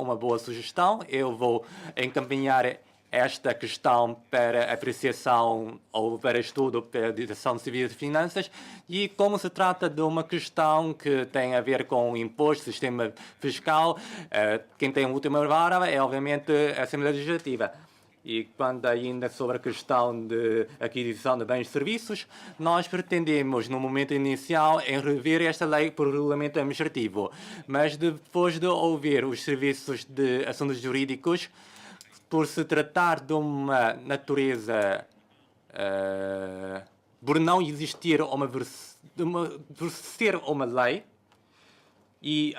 Eu vou encaminhar esta questão para apreciação ou para estudo pela Direção Civil de Finanças e como se trata de uma questão que tem a ver com o imposto, sistema fiscal, quem tem a última palavra é obviamente a Assembleia Legislativa. E quando ainda sobre a questão de aquisição de bens e serviços, nós pretendemos, no momento inicial, em rever esta lei por regulamento administrativo. Mas depois de ouvir os serviços de assuntos jurídicos, por se tratar de uma natureza, por não existir por ser uma lei e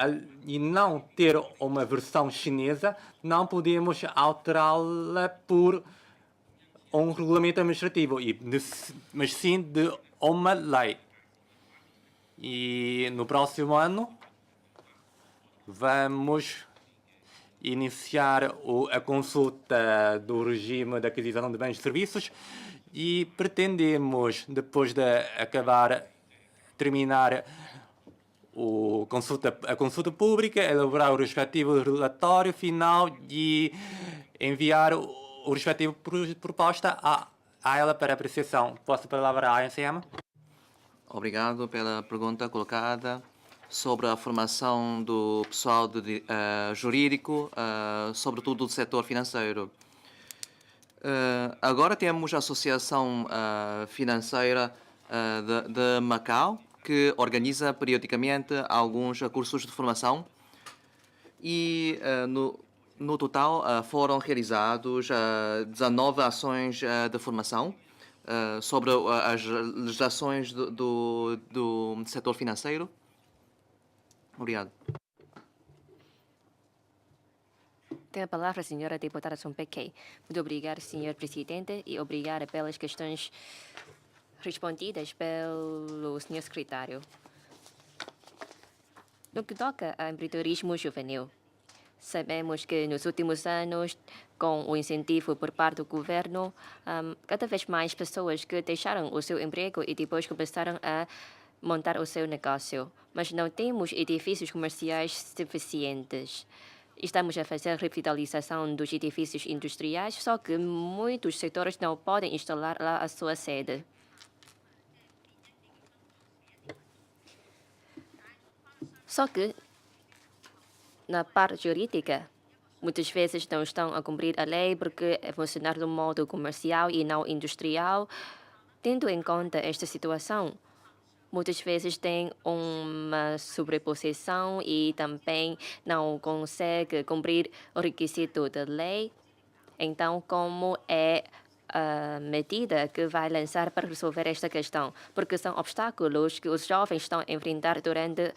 não ter uma versão chinesa, não podemos alterá-la por um regulamento administrativo, mas sim de uma lei. E no próximo ano vamos iniciar a consulta do regime de aquisição de bens e serviços e pretendemos, depois de terminar a consulta pública, elaborar o respectivo relatório final e enviar o respectivo proposta a ela para apreciação. Posso palavra à ANCM? Obrigado pela pergunta colocada sobre a formação do pessoal jurídico, sobretudo do setor financeiro. Agora temos a Associação Financeira de Macau, que organiza periodicamente alguns cursos de formação e no total foram realizados 19 ações de formação sobre as legislações do setor financeiro. Obrigado. Tem a palavra a senhora deputada Song Pei-Kei. Muito obrigada, senhor presidente, e obrigada pelas questões respondidas pelo senhor secretário. No que toca ao empreendedorismo juvenil, sabemos que nos últimos anos, com o incentivo por parte do governo, cada vez mais pessoas que deixaram o seu emprego e depois começaram a montar o seu negócio, mas não temos edifícios comerciais suficientes. Estamos a fazer revitalização dos edifícios industriais, só que muitos setores não podem instalar lá a sua sede. Só que, na parte jurídica, muitas vezes não estão a cumprir a lei porque é funcionar de um modo comercial e não industrial. Tendo em conta esta situação, muitas vezes tem uma sobreposição e também não consegue cumprir o requisito da lei. Então, como é a medida que vai lançar para resolver esta questão? Porque são obstáculos que os jovens estão a enfrentar durante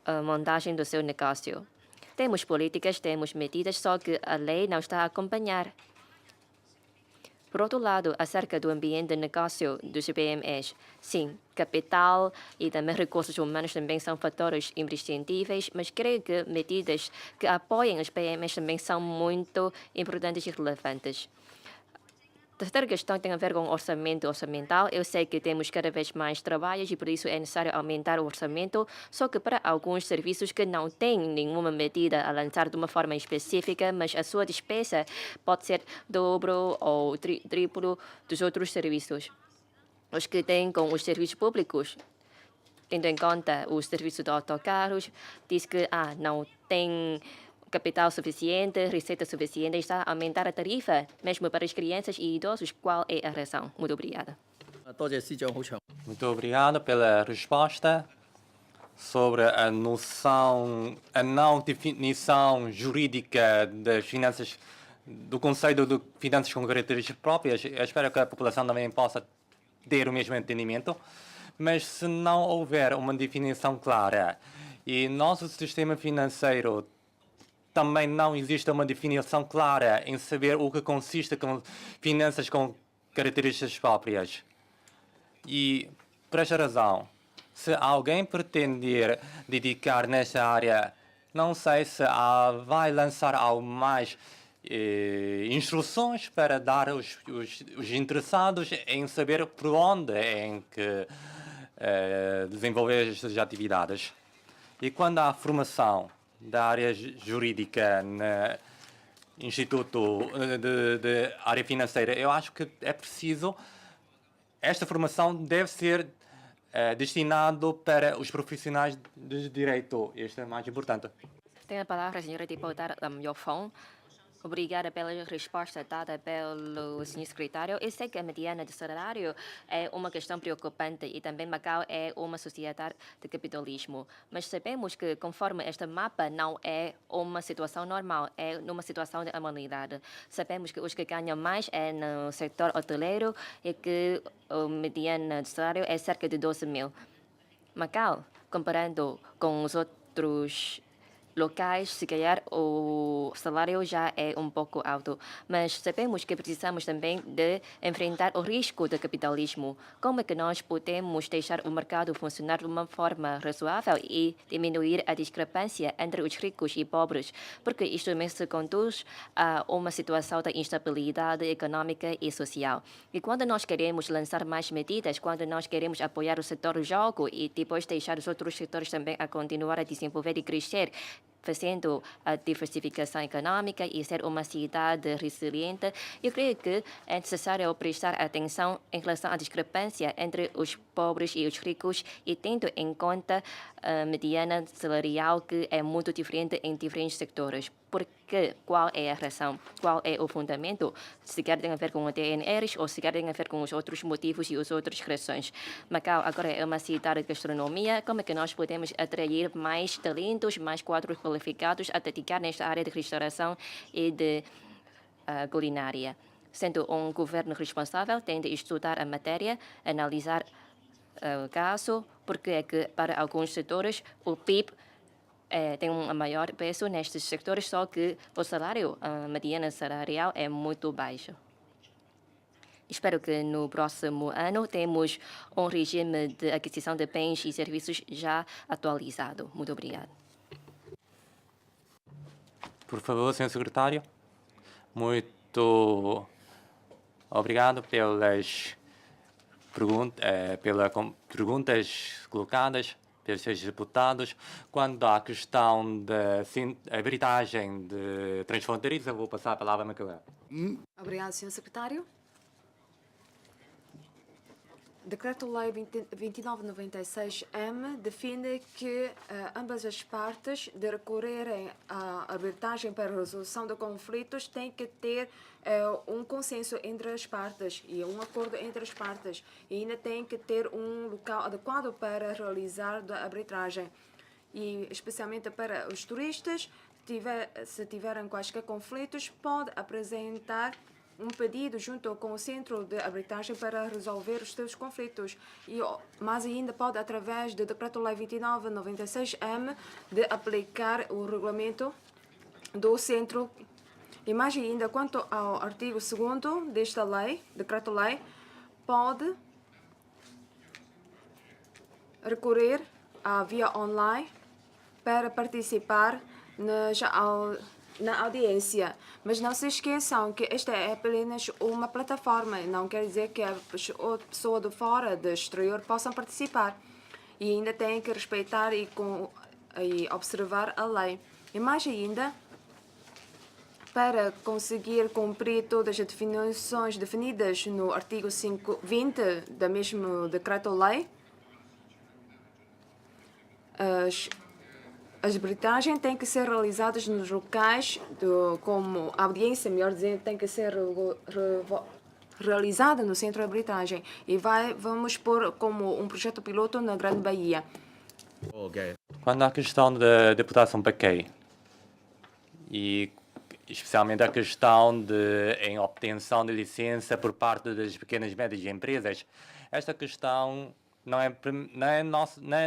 a montagem do seu negócio. Temos políticas, temos medidas, só que a lei não está a acompanhar. Por outro lado, acerca do ambiente de negócio dos PMEs, sim, capital e também recursos humanos também são fatores imprescindíveis, mas creio que medidas que apoiem os PMEs também são muito importantes e relevantes. A terceira questão tem a ver com orçamento orçamental. Eu sei que temos cada vez mais trabalhos e por isso é necessário aumentar o orçamento, só que para alguns serviços que não têm nenhuma medida a lançar de uma forma específica, mas a sua despesa pode ser dobro ou triplo dos outros serviços. Os que têm com os serviços públicos, tendo em conta o serviço de autocarros, diz que não tem capital suficiente, receita suficiente, está a aumentar a tarifa, mesmo para as crianças e idosos. Qual é a razão? Muito obrigada. Muito obrigado pela resposta sobre a não definição jurídica das finanças, do conceito de finanças com características próprias. Eu espero que a população também possa ter o mesmo entendimento, mas se não houver uma definição clara e nosso sistema financeiro também não existe uma definição clara em saber o que consiste com finanças com características próprias. E, por esta razão, se alguém pretender dedicar nesta área, não sei se vai lançar algo mais instruções para dar os interessados em saber por onde em que desenvolver estas atividades. E quando há formação da área jurídica no Instituto de Área Financeira, eu acho que é preciso, esta formação deve ser destinado para os profissionais de direito. Este é mais importante. Tem a palavra a senhora deputada Yofong. Obrigada pela resposta dada pelo senhor secretário. Eu sei que a mediana de salário é uma questão preocupante e também Macau é uma sociedade de capitalismo. Mas sabemos que, conforme este mapa, não é uma situação normal, é numa situação de anormalidade. Sabemos que os que ganham mais é no setor hoteleiro e que a mediana de salário é cerca de 12 mil. Macau, comparando com os outros locais, se calhar o salário já é um pouco alto, mas sabemos que precisamos também de enfrentar o risco do capitalismo. Como é que nós podemos deixar o mercado funcionar de uma forma razoável e diminuir a discrepância entre os ricos e pobres? Porque isto também se conduz a uma situação de instabilidade econômica e social. E quando nós queremos lançar mais medidas, quando nós queremos apoiar o setor do jogo e depois deixar os outros setores também a continuar a desenvolver e crescer, fazendo a diversificação econômica e ser uma cidade resiliente, eu creio que é necessário prestar atenção em relação à discrepância entre os pobres e os ricos e tendo em conta a mediana salarial que é muito diferente em diferentes setores. Porque qual é a razão? Qual é o fundamento? Se quer tem a ver com o DNRs ou se quer tem a ver com os outros motivos e as outras razões. Macau agora é uma cidade de gastronomia. Como é que nós podemos atrair mais talentos, mais quadros qualificados a dedicar nesta área de restauração e de culinária? Sendo um governo responsável, tem de estudar a matéria, analisar o caso, porque é que para alguns setores o PIB tem um maior peso nestes setores, só que o salário, a mediana salarial é muito baixo. Espero que no próximo ano temos um regime de aquisição de bens e serviços já atualizado. Muito obrigado. Por favor, senhor secretário. Muito obrigado pelas perguntas colocadas pelos seus deputados. Quanto à questão da arbitragem de transfronteiriça, vou passar a palavra a Micaela. Obrigado, Sr. Secretário. Decreto-Lei 2996-M define que ambas as partes de recorrerem à arbitragem para a resolução de conflitos têm que ter um consenso entre as partes e um acordo entre as partes. E ainda tem que ter um local adequado para realizar a arbitragem. E especialmente para os turistas, se tiverem quaisquer conflitos, pode apresentar um pedido junto com o Centro de Arbitragem para resolver os seus conflitos. E mais ainda pode, através do Decreto-Lei 2996-M, de aplicar o regulamento do Centro. E mais ainda, quanto ao artigo 2º desta lei, Decreto-Lei, pode recorrer à via online para participar na audiência. Mas não se esqueçam que esta é apenas uma plataforma. Não quer dizer que a pessoa de fora, do exterior, possam participar. E ainda têm que respeitar e observar a lei. E mais ainda, para conseguir cumprir todas as definições definidas no artigo 20 da mesmo decreto-lei, as arbitragens têm que ser realizadas nos locais, como a audiência, melhor dizendo, tem que ser realizada no centro de arbitragem. E vamos pôr como um projeto piloto na Grande Bahia. Quando à questão da deputação Paquet, e especialmente a questão em obtenção de licença por parte das pequenas e médias empresas, esta questão não é a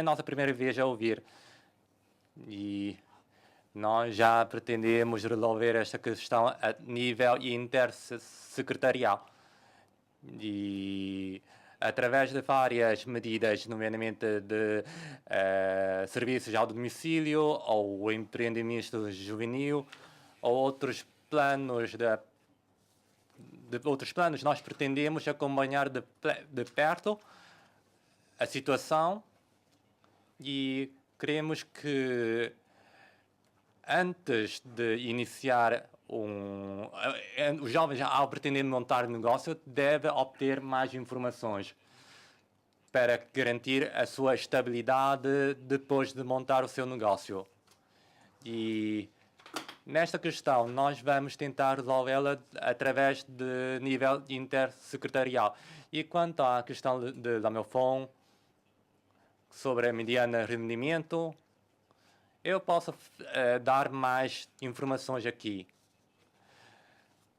nossa primeira vez a ouvir. E nós já pretendemos resolver esta questão a nível intersecretarial. E através de várias medidas, nomeadamente de serviços ao domicílio, ou o empreendimento juvenil, ou outros planos nós pretendemos acompanhar de perto a situação e queremos que, antes de iniciar os jovens, ao pretender montar um negócio, devem obter mais informações para garantir a sua estabilidade depois de montar o seu negócio. E nesta questão, nós vamos tentar resolvê-la através de nível intersecretarial. E quanto à questão da Melfon, sobre a mediana rendimento, eu posso dar mais informações aqui.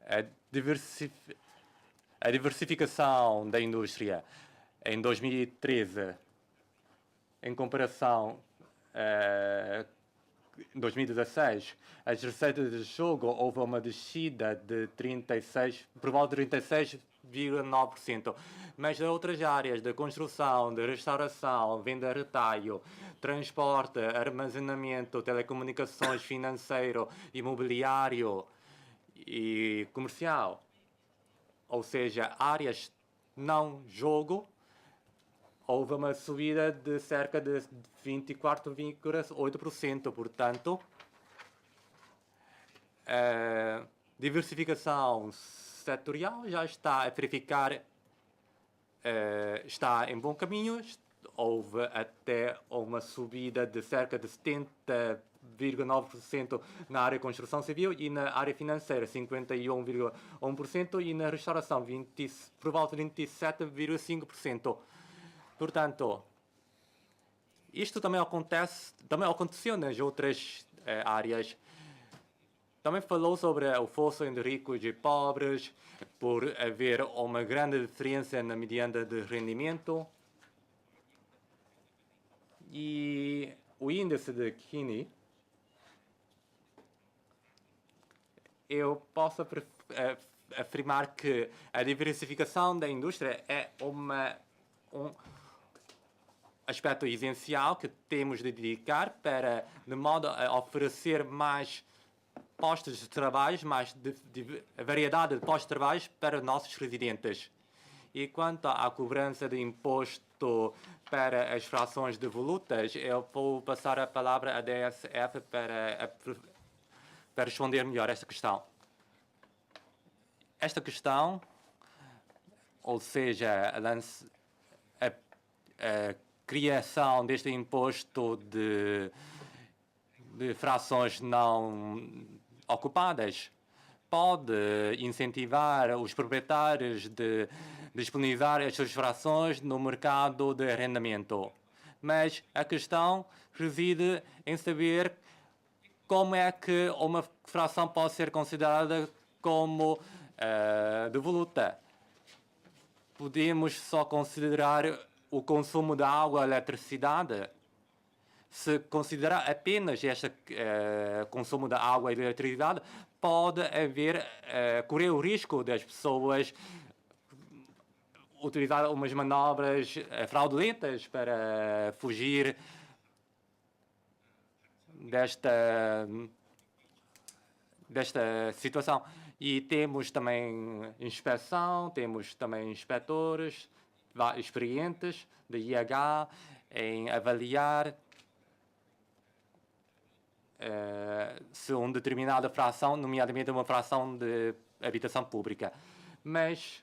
A diversificação da indústria em 2013, em comparação em 2016, as receitas de jogo houve uma descida de por volta de 36,9%. Mas de outras áreas, de construção, de restauração, venda a retalho, transporte, armazenamento, telecomunicações, financeiro, imobiliário e comercial, ou seja, áreas não jogo, houve uma subida de cerca de 24,8%. Portanto, a diversificação setorial já está a verificar, está em bom caminho. Houve até uma subida de cerca de 70,9% na área de construção civil e na área financeira 51,1% e na restauração por volta de 27,5%. Portanto, isto também aconteceu nas outras áreas. Também falou sobre o fosso entre ricos e pobres, por haver uma grande diferença na mediana de rendimento. E o índice de Gini, eu posso afirmar que a diversificação da indústria é um aspecto essencial que temos de dedicar para, de modo a oferecer mais postos de trabalho, mais variedade de postos de trabalho para nossos residentes. E quanto à cobrança de imposto para as frações devolutas, eu vou passar a palavra à DSF para responder melhor esta questão. Esta questão, ou seja, a criação deste imposto de frações não ocupadas, pode incentivar os proprietários de disponibilizar as suas frações no mercado de arrendamento. Mas a questão reside em saber como é que uma fração pode ser considerada como devoluta. Podemos só considerar o consumo de água e eletricidade? Se considerar apenas este consumo de água e de eletricidade, pode correr o risco das pessoas utilizar umas manobras fraudulentas para fugir desta situação. E temos também inspeção, temos também inspetores experientes de IH em avaliar se uma determinada fração, nomeadamente uma fração de habitação pública. Mas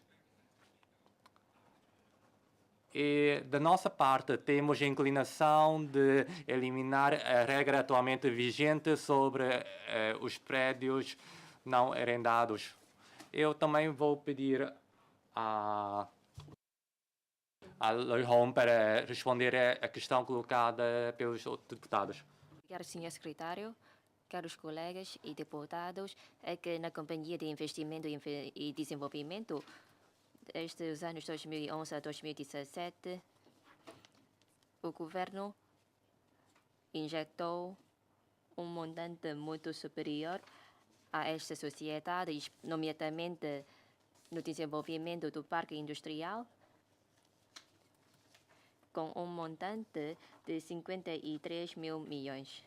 da nossa parte temos a inclinação de eliminar a regra atualmente vigente sobre os prédios não arrendados. Eu também vou pedir a Lei Home para responder a questão colocada pelos deputados. Obrigado, Sr. Secretário. Caros colegas e deputados, é que na Companhia de Investimento e Desenvolvimento, estes anos 2011 a 2017, o governo injetou um montante muito superior a esta sociedade, nomeadamente no desenvolvimento do parque industrial, com um montante de 53 mil milhões.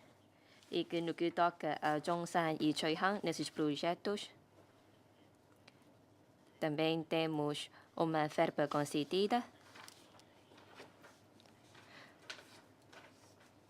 E que no que toca a Zhongshan e Choi-Han, nesses projetos, também temos uma verba concedida.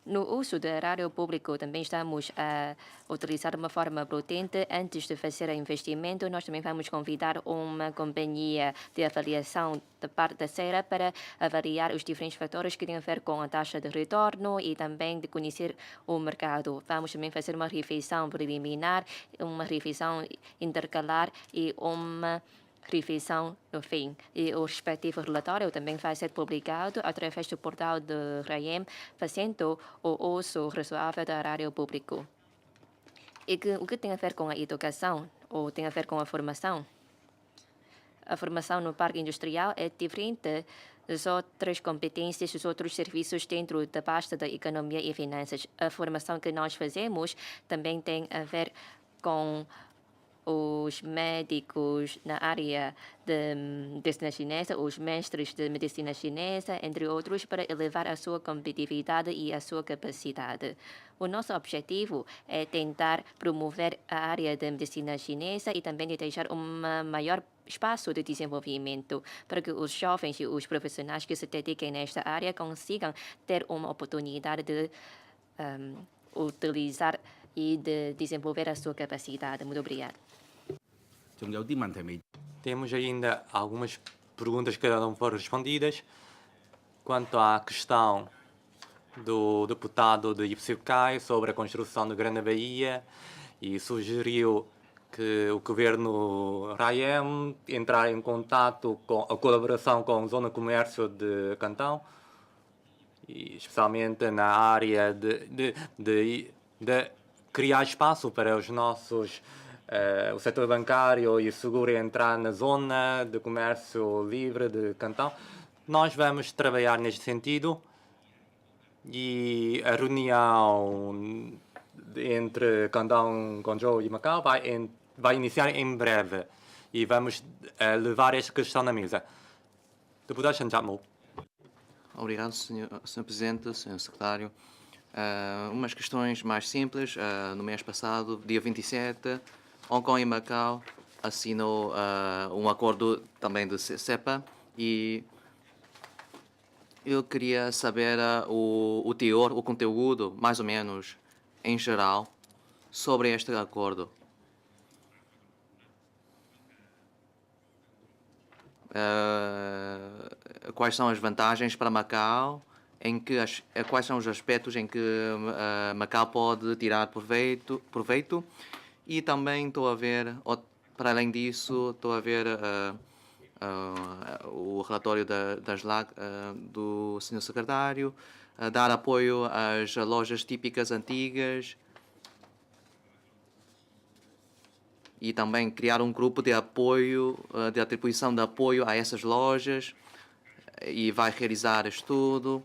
No uso do erário público, também estamos a utilizar de uma forma prudente. Antes de fazer o investimento, nós também vamos convidar uma companhia de avaliação de parte terceira para avaliar os diferentes fatores que têm a ver com a taxa de retorno e também de conhecer o mercado. Vamos também fazer uma revisão preliminar, uma revisão intercalar e uma revisão no fim. E o respectivo relatório também vai ser publicado através do portal do RAEM, fazendo o uso razoável do erário público. E o que tem a ver com a educação, ou tem a ver com a formação? A formação no parque industrial é diferente das outras competências, dos outros serviços dentro da pasta da economia e finanças. A formação que nós fazemos também tem a ver com os médicos na área de medicina chinesa, os mestres de medicina chinesa, entre outros, para elevar a sua competitividade e a sua capacidade. O nosso objetivo é tentar promover a área de medicina chinesa e também de deixar um maior espaço de desenvolvimento para que os jovens e os profissionais que se dediquem nesta área consigam ter uma oportunidade de utilizar e de desenvolver a sua capacidade. Muito obrigada. Temos ainda algumas perguntas que não foram respondidas. Quanto à questão do deputado de Ipsircai sobre a construção da Grande Baía, e sugeriu que o governo RAEM entrar em contato com a colaboração com a Zona de Comércio de Cantão, e especialmente na área de criar espaço para os nossos o setor bancário e seguro entrar na zona de comércio livre de Cantão. Nós vamos trabalhar neste sentido e a reunião entre Cantão, Guangzhou e Macau vai iniciar em breve e vamos levar esta questão na mesa. Deputado Chen Jiamo. Obrigado, Sr. Presidente, Sr. Secretário. Umas questões mais simples. No mês passado, dia 27, Hong Kong e Macau assinou um acordo também de CEPA E eu queria saber o teor, o conteúdo, mais ou menos, em geral, sobre este acordo. Quais são as vantagens para Macau, quais são os aspectos em que Macau pode tirar proveito e também estou a ver, para além disso, estou a ver o relatório da SLAC do Sr. Secretário, dar apoio às lojas típicas antigas e também criar um grupo de apoio, de atribuição de apoio a essas lojas e vai realizar estudo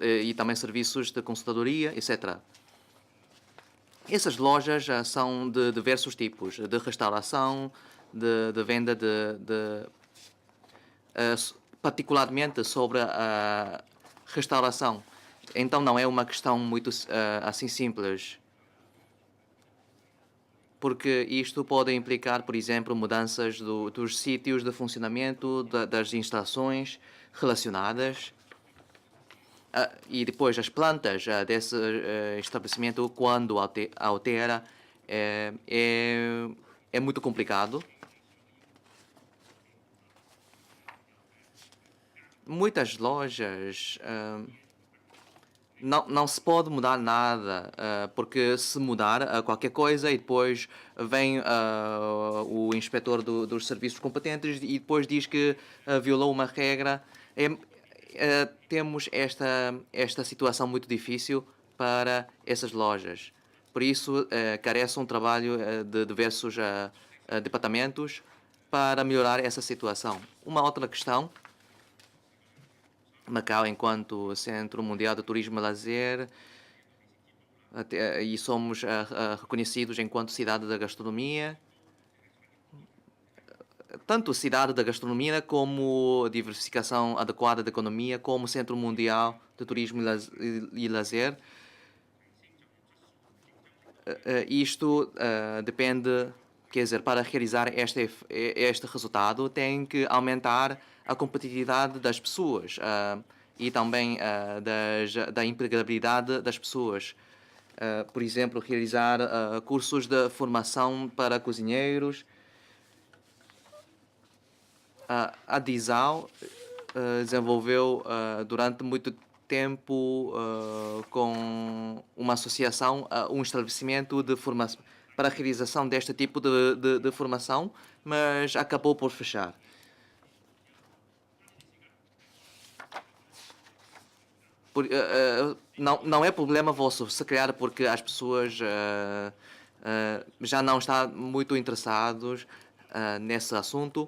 e também serviços de consultadoria, etc. Essas lojas são de diversos tipos, de restauração, de venda particularmente sobre a restauração. Então não é uma questão muito assim simples, porque isto pode implicar, por exemplo, mudanças dos sítios de funcionamento, das instalações relacionadas. E depois as plantas desse estabelecimento, quando altera, é muito complicado. Muitas lojas não se pode mudar nada, porque se mudar qualquer coisa e depois vem o inspetor dos serviços competentes e depois diz que violou uma regra. Temos esta situação muito difícil para essas lojas. Por isso, carece um trabalho de diversos departamentos para melhorar essa situação. Uma outra questão: Macau, enquanto Centro Mundial de Turismo e Lazer, e somos reconhecidos enquanto cidade da gastronomia, tanto cidade da gastronomia como diversificação adequada da economia, como Centro Mundial de Turismo e Lazer. Isto depende, quer dizer, para realizar este resultado tem que aumentar a competitividade das pessoas e também da empregabilidade das pessoas. Por exemplo, realizar cursos de formação para cozinheiros. A DISAL desenvolveu durante muito tempo com uma associação um estabelecimento de formação para a realização deste tipo de formação, mas acabou por fechar. Não é problema vosso se calhar porque as pessoas já não estão muito interessados nesse assunto.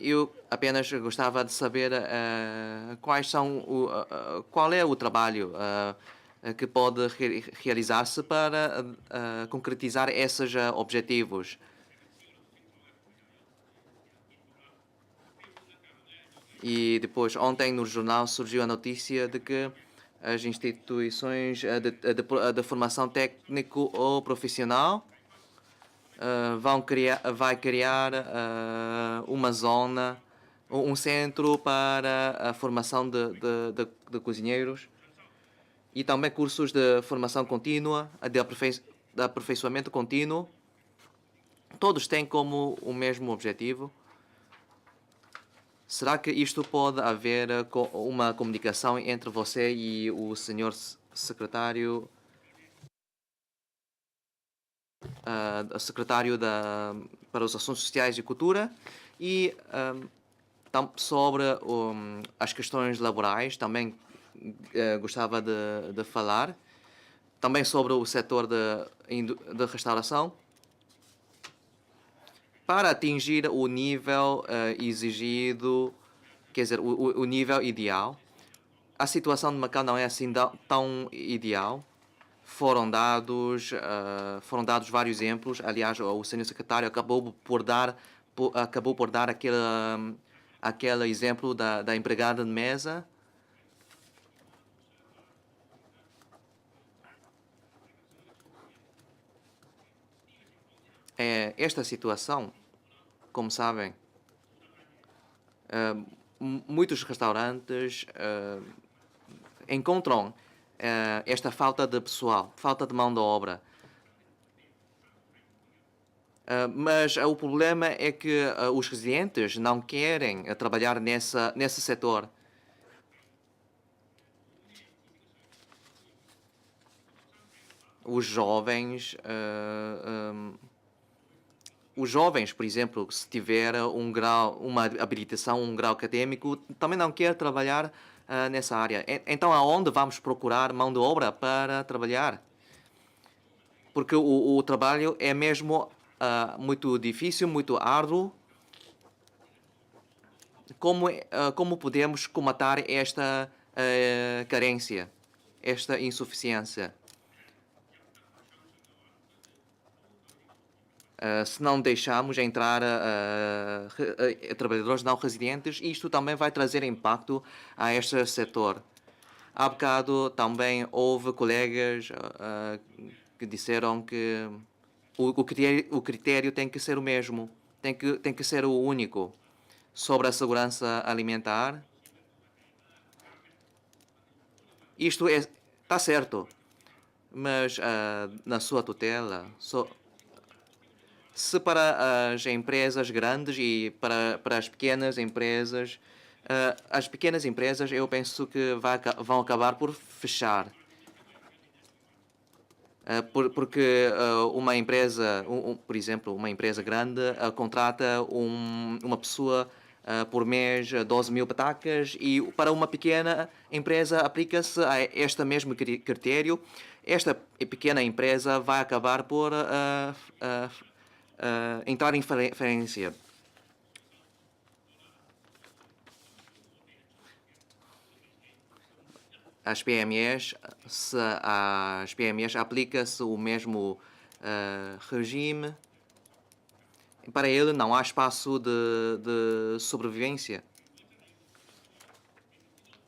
Eu apenas gostava de saber qual é o trabalho que pode realizar-se para concretizar esses objetivos. E depois, ontem no jornal surgiu a notícia de que as instituições de formação técnico ou profissional vai criar uma zona, um centro para a formação de cozinheiros e também cursos de formação contínua, de aperfeiçoamento contínuo. Todos têm como o mesmo objetivo. Será que isto pode haver uma comunicação entre você e o senhor secretário? Secretário para os Assuntos Sociais e Cultura e sobre as questões laborais também gostava de falar, também sobre o setor de restauração, para atingir o nível exigido, quer dizer, o nível ideal. A situação de Macau não é assim tão ideal. Foram dados vários exemplos. Aliás, o senhor secretário acabou por dar aquele exemplo da empregada de mesa. Esta situação, como sabem, muitos restaurantes encontram esta falta de pessoal, falta de mão de obra. Mas o problema é que os residentes não querem trabalhar nesse setor. Os jovens, por exemplo, se tiver uma habilitação, um grau acadêmico, também não quer trabalhar nessa área. Então, aonde vamos procurar mão de obra para trabalhar? Porque o trabalho é mesmo muito difícil, muito árduo. Como podemos combater esta carência, esta insuficiência? Se não deixarmos entrar trabalhadores não residentes, isto também vai trazer impacto a este setor. Há bocado também houve colegas que disseram que o critério tem que ser o mesmo, tem que ser o único sobre a segurança alimentar. Isto está certo, mas na sua tutela, se para as empresas grandes e para as pequenas empresas, eu penso que vão acabar por fechar. Porque uma empresa, por exemplo, uma empresa grande contrata uma pessoa por mês 12.000 patacas e para uma pequena empresa aplica-se a este mesmo critério. Esta pequena empresa vai acabar por entrar em falência. As PMEs, se às PMEs aplica-se o mesmo regime, para ele não há espaço de sobrevivência.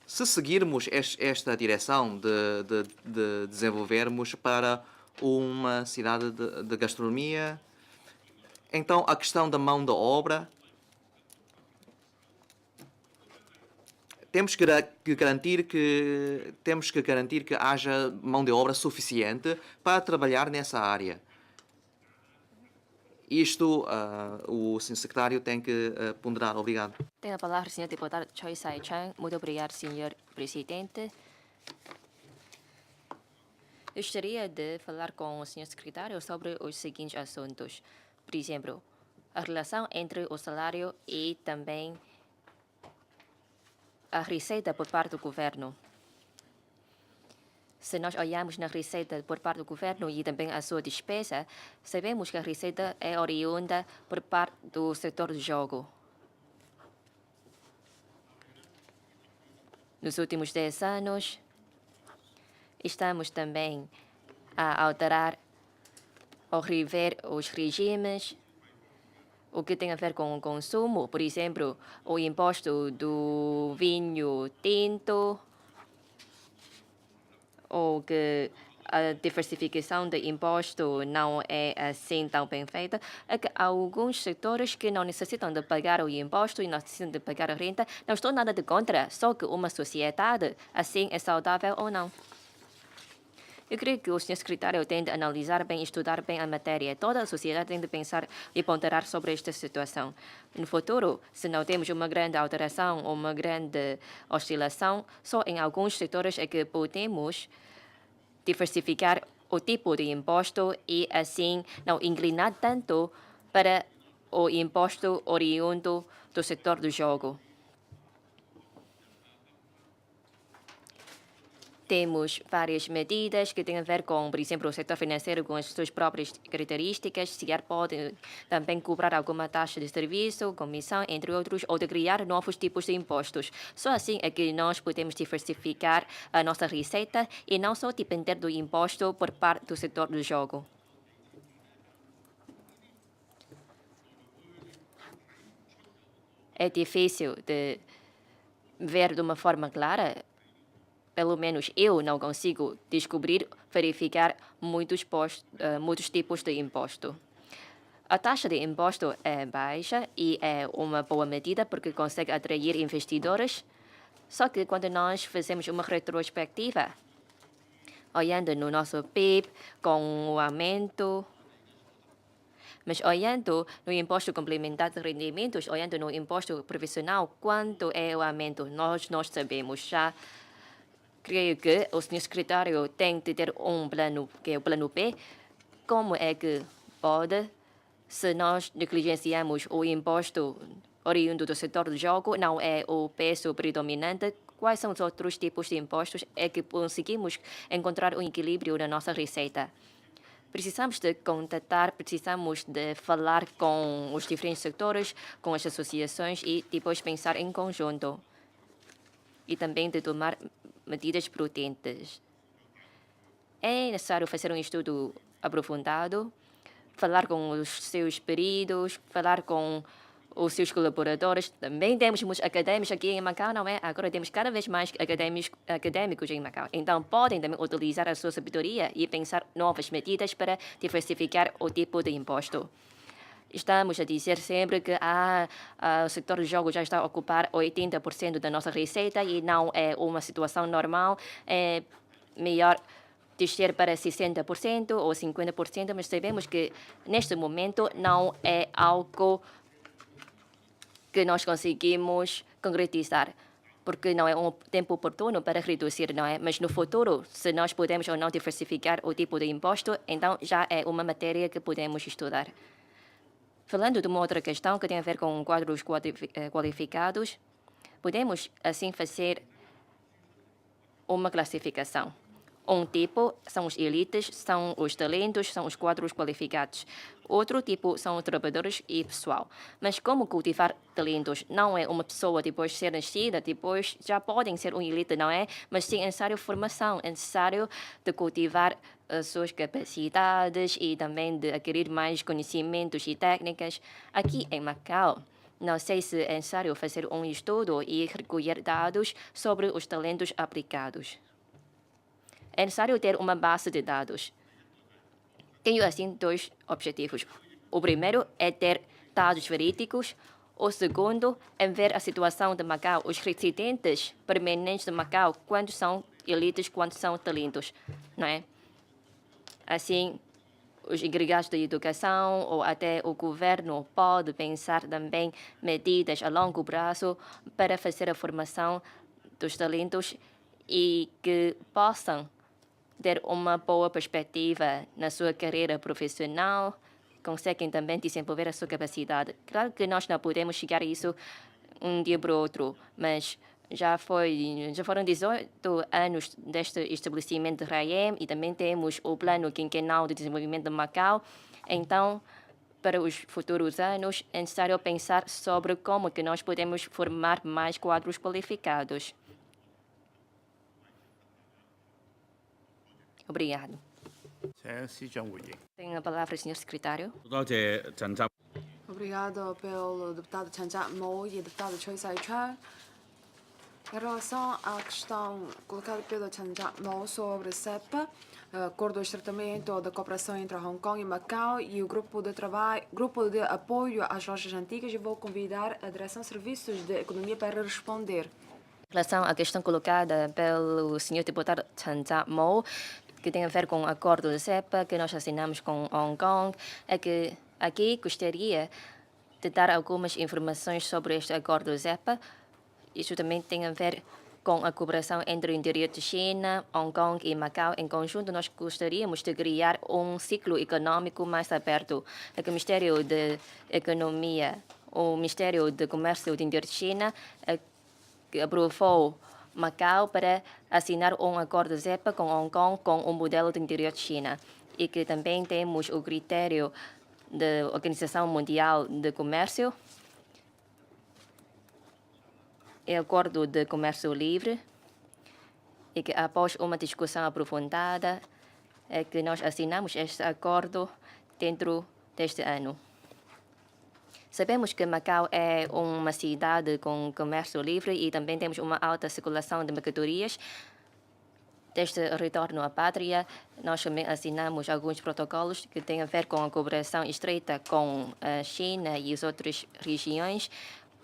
Se seguirmos esta direção de desenvolvermos para uma cidade de gastronomia, então a questão da mão de obra, temos que garantir que haja mão de obra suficiente para trabalhar nessa área. Isto o Sr. Secretário tem que ponderar. Obrigado. Tem a palavra o Sr. Deputado Choi Sai-Chang. Muito obrigado, Sr. Presidente. Eu gostaria de falar com o Sr. Secretário sobre os seguintes assuntos. Por exemplo, a relação entre o salário e também a receita por parte do governo. Se nós olharmos na receita por parte do governo e também a sua despesa, sabemos que a receita é oriunda por parte do setor do jogo. Nos últimos 10 anos, estamos também a alterar ou rever os regimes, o que tem a ver com o consumo, por exemplo, o imposto do vinho tinto, ou que a diversificação de imposto não é assim tão bem feita, é que há alguns setores que não necessitam de pagar o imposto e não necessitam de pagar a renda. Não estou nada de contra, só que uma sociedade assim é saudável ou não. Eu creio que o Sr. Secretário tem de analisar bem, estudar bem a matéria. Toda a sociedade tem de pensar e ponderar sobre esta situação. No futuro, se não temos uma grande alteração ou uma grande oscilação, só em alguns setores é que podemos diversificar o tipo de imposto e assim não inclinar tanto para o imposto oriundo do setor do jogo. Temos várias medidas que têm a ver com, por exemplo, o setor financeiro com as suas próprias características, se pode também cobrar alguma taxa de serviço, comissão, entre outros, ou de criar novos tipos de impostos. Só assim é que nós podemos diversificar a nossa receita e não só depender do imposto por parte do setor do jogo. É difícil de ver de uma forma clara. Pelo menos eu não consigo descobrir, verificar muitos tipos de imposto. A taxa de imposto é baixa e é uma boa medida porque consegue atrair investidores. Só que quando nós fazemos uma retrospectiva, olhando no nosso PIB, com o aumento, mas olhando no imposto complementar de rendimentos, olhando no imposto profissional, quanto é o aumento, nós sabemos já. Creio que o senhor secretário tem de ter um plano, que é o plano B. Como é que pode, se nós negligenciamos o imposto oriundo do setor do jogo, não é o peso predominante, quais são os outros tipos de impostos é que conseguimos encontrar um equilíbrio na nossa receita? Precisamos de contatar, precisamos de falar com os diferentes setores, com as associações e depois pensar em conjunto. E também de tomar medidas prudentes. É necessário fazer um estudo aprofundado, falar com os seus peritos, falar com os seus colaboradores. Também temos muitos acadêmicos aqui em Macau, não é? Agora temos cada vez mais acadêmicos em Macau. Então, podem também utilizar a sua sabedoria e pensar novas medidas para diversificar o tipo de imposto. Estamos a dizer sempre que o setor do jogo já está a ocupar 80% da nossa receita e não é uma situação normal. É melhor descer para 60% ou 50%, mas sabemos que neste momento não é algo que nós conseguimos concretizar, porque não é um tempo oportuno para reduzir, não é? Mas no futuro, se nós podemos ou não diversificar o tipo de imposto, então já é uma matéria que podemos estudar. Falando de uma outra questão que tem a ver com quadros qualificados, podemos assim fazer uma classificação. Um tipo são os elites, são os talentos, são os quadros qualificados. Outro tipo são os trabalhadores e pessoal. Mas como cultivar talentos? Não é uma pessoa depois de ser nascida, depois já podem ser um elite, não é? Mas sim é necessário formação, é necessário de cultivar as suas capacidades e também de adquirir mais conhecimentos e técnicas. Aqui em Macau, não sei se é necessário fazer um estudo e recolher dados sobre os talentos aplicados. É necessário ter uma base de dados. Tenho, assim, dois objetivos. O primeiro é ter dados verídicos. O segundo é ver a situação de Macau, os residentes permanentes de Macau, quantos são elites, quantos são talentos, não é? Assim, os agregados de educação ou até o governo pode pensar também medidas a longo prazo para fazer a formação dos talentos e que possam ter uma boa perspectiva na sua carreira profissional, conseguem também desenvolver a sua capacidade. Claro que nós não podemos chegar a isso um dia para o outro, mas já foram 18 anos deste estabelecimento de RAEM e também temos o Plano Quinquenal de Desenvolvimento de Macau. Então, para os futuros anos, é necessário pensar sobre como que nós podemos formar mais quadros qualificados. Obrigado. Tem a palavra o senhor secretário. Obrigado pelo deputado Chan Cha-mo e deputado Choi Sai-chuan. Em relação à questão colocada pelo Chan Cha-mo sobre CEPA, Acordo de Tratamento da Cooperação entre Hong Kong e Macau e o grupo de apoio às lojas antigas, eu vou convidar a Direção de Serviços de Economia para responder. Em relação à questão colocada pelo senhor deputado Chan Cha-mo, que tem a ver com o acordo de CEPA que nós assinamos com Hong Kong, é que aqui gostaria de dar algumas informações sobre este acordo de CEPA. Isso também tem a ver com a cooperação entre o interior de China, Hong Kong e Macau. Em conjunto, nós gostaríamos de criar um ciclo econômico mais aberto. O Ministério de Economia, o Ministério de Comércio do Interior de China, que aprovou Macau para assinar um acordo de CEPA com Hong Kong com o modelo do interior de China. E que também temos o critério da Organização Mundial de Comércio, é o Acordo de Comércio Livre, e que após uma discussão aprofundada, é que nós assinamos este acordo dentro deste ano. Sabemos que Macau é uma cidade com comércio livre e também temos uma alta circulação de mercadorias. deste retorno à pátria, nós também assinamos alguns protocolos que têm a ver com a cooperação estreita com a China e as outras regiões.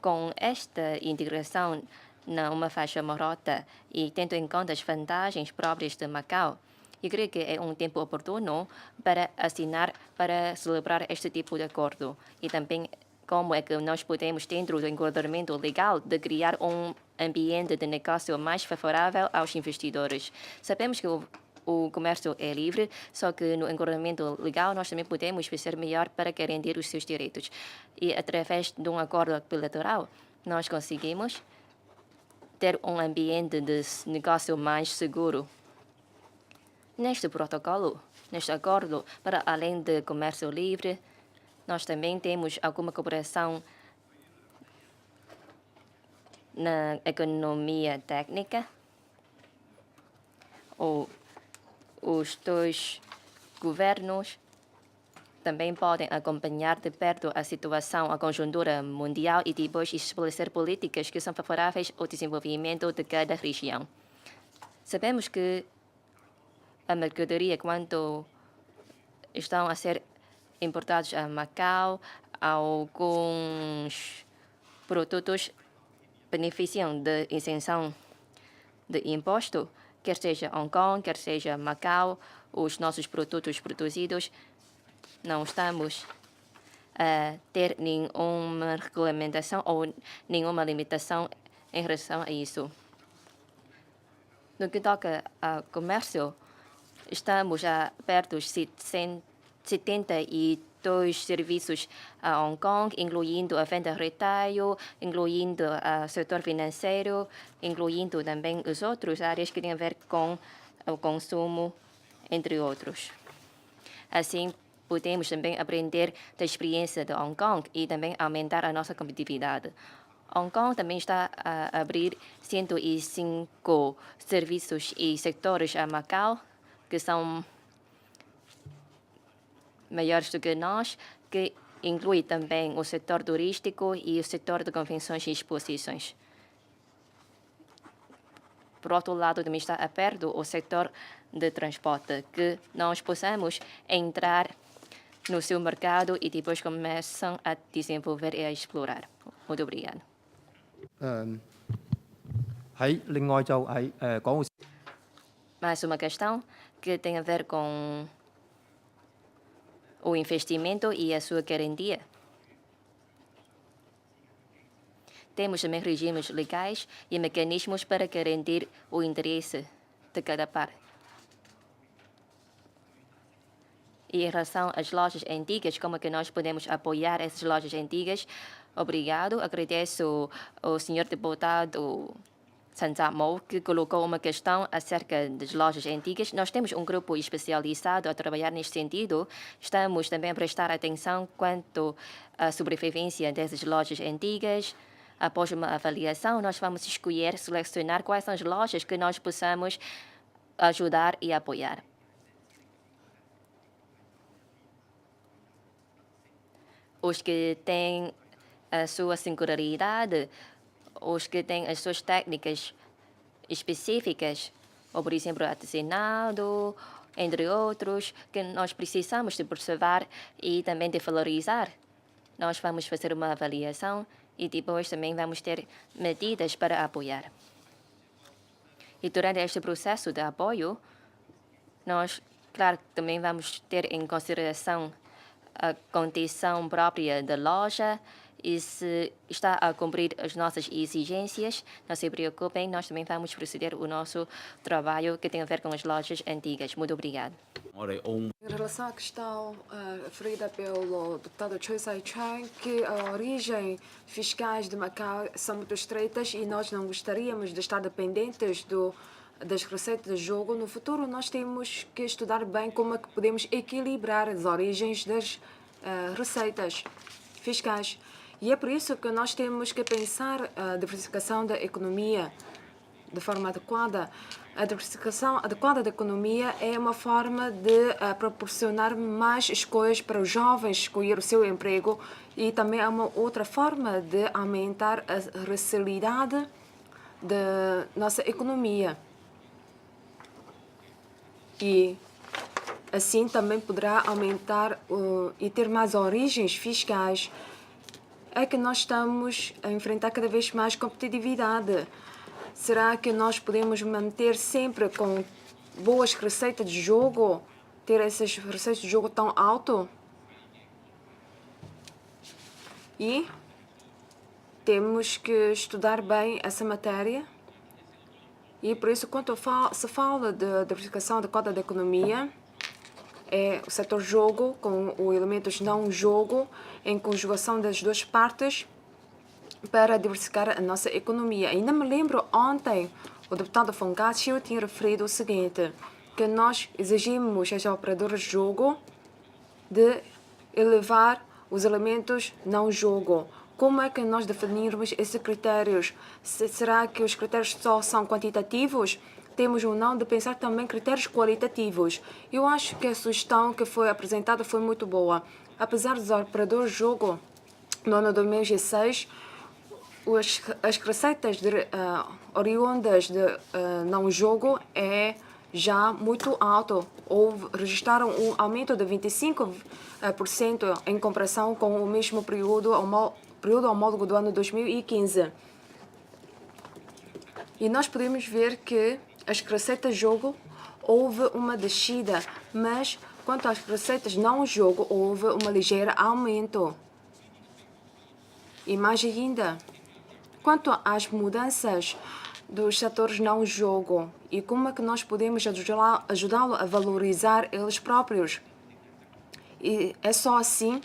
Com esta integração numa faixa marota e tendo em conta as vantagens próprias de Macau, eu creio que é um tempo oportuno para assinar, para celebrar este tipo de acordo. E também como é que nós podemos, dentro do enquadramento legal, de criar um ambiente de negócio mais favorável aos investidores. Sabemos que o comércio é livre, só que no enquadramento legal nós também podemos fazer melhor para garantir os seus direitos. E através de um acordo bilateral, nós conseguimos ter um ambiente de negócio mais seguro. Neste protocolo, neste acordo, para além de comércio livre, nós também temos alguma cooperação na economia técnica. Os dois governos também podem acompanhar de perto a situação, a conjuntura mundial e depois estabelecer políticas que são favoráveis ao desenvolvimento de cada região. Sabemos que a mercadoria, quando estão a ser importados a Macau, alguns produtos beneficiam de isenção de imposto, quer seja Hong Kong, quer seja Macau, os nossos produtos produzidos. Não estamos a ter nenhuma regulamentação ou nenhuma limitação em relação a isso. No que toca ao comércio, estamos a perto de 72 serviços a Hong Kong, incluindo a venda retail, incluindo o setor financeiro, incluindo também as outras áreas que têm a ver com o consumo, entre outros. Assim, podemos também aprender da experiência de Hong Kong e também aumentar a nossa competitividade. Hong Kong também está a abrir 105 serviços e setores a Macau, que são maiores do que nós, que inclui também o setor turístico e o setor de convenções e exposições. Por outro lado, também está aberto o setor de transporte, que nós possamos entrar no seu mercado e depois começam a desenvolver e a explorar. Muito obrigado. 另外就係港澳 Mais uma questão que tem a ver com o investimento e a sua garantia. Temos também regimes legais e mecanismos para garantir o interesse de cada parte. E em relação às lojas antigas, como é que nós podemos apoiar essas lojas antigas? Obrigado. Agradeço ao senhor deputado Sanzamo, que colocou uma questão acerca das lojas antigas. Nós temos um grupo especializado a trabalhar neste sentido. Estamos também a prestar atenção quanto à sobrevivência dessas lojas antigas. Após uma avaliação, nós vamos escolher, selecionar quais são as lojas que nós possamos ajudar e apoiar. Os que têm a sua singularidade, os que têm as suas técnicas específicas, ou, por exemplo, artesanado, entre outros, que nós precisamos de preservar e também de valorizar. Nós vamos fazer uma avaliação e depois também vamos ter medidas para apoiar. E durante este processo de apoio, nós, claro, também vamos ter em consideração a condição própria da loja e se está a cumprir as nossas exigências. Não se preocupem, nós também vamos proceder o nosso trabalho que tem a ver com as lojas antigas. Muito obrigado. Em relação à questão referida pelo deputado Choi Sai-Chang, que a origem fiscais de Macau são muito estreitas e nós não gostaríamos de estar dependentes das receitas de jogo. No futuro, nós temos que estudar bem como é que podemos equilibrar as origens das receitas fiscais. E é por isso que nós temos que pensar a diversificação da economia de forma adequada. A diversificação adequada da economia é uma forma de proporcionar mais escolhas para os jovens escolher o seu emprego e também é uma outra forma de aumentar a resilidade da nossa economia. E assim também poderá aumentar e ter mais origens fiscais. É que nós estamos a enfrentar cada vez mais competitividade. Será que nós podemos manter sempre com boas receitas de jogo, ter essas receitas de jogo tão alto? E temos que estudar bem essa matéria. E por isso, quando se fala de diversificação da cota da economia, é o setor jogo com os elementos não jogo em conjugação das duas partes para diversificar a nossa economia. Ainda me lembro ontem, o deputado Fongácio tinha referido o seguinte, que nós exigimos aos operadores de jogo de elevar os elementos não jogo. Como é que nós definirmos esses critérios? Será que os critérios só são quantitativos? Temos ou não de pensar também critérios qualitativos. Eu acho que a sugestão que foi apresentada foi muito boa. Apesar dos operadores de jogo, no ano 2016, as receitas oriundas de não jogo é já muito alto. Registraram um aumento de 25% em comparação com o mesmo período homólogo do ano 2015. E nós podemos ver que as receitas jogo houve uma descida, mas quanto às receitas não jogo houve uma ligeira aumento. E mais ainda, quanto às mudanças dos setores não jogo e como é que nós podemos ajudá-lo a valorizar eles próprios. E é só assim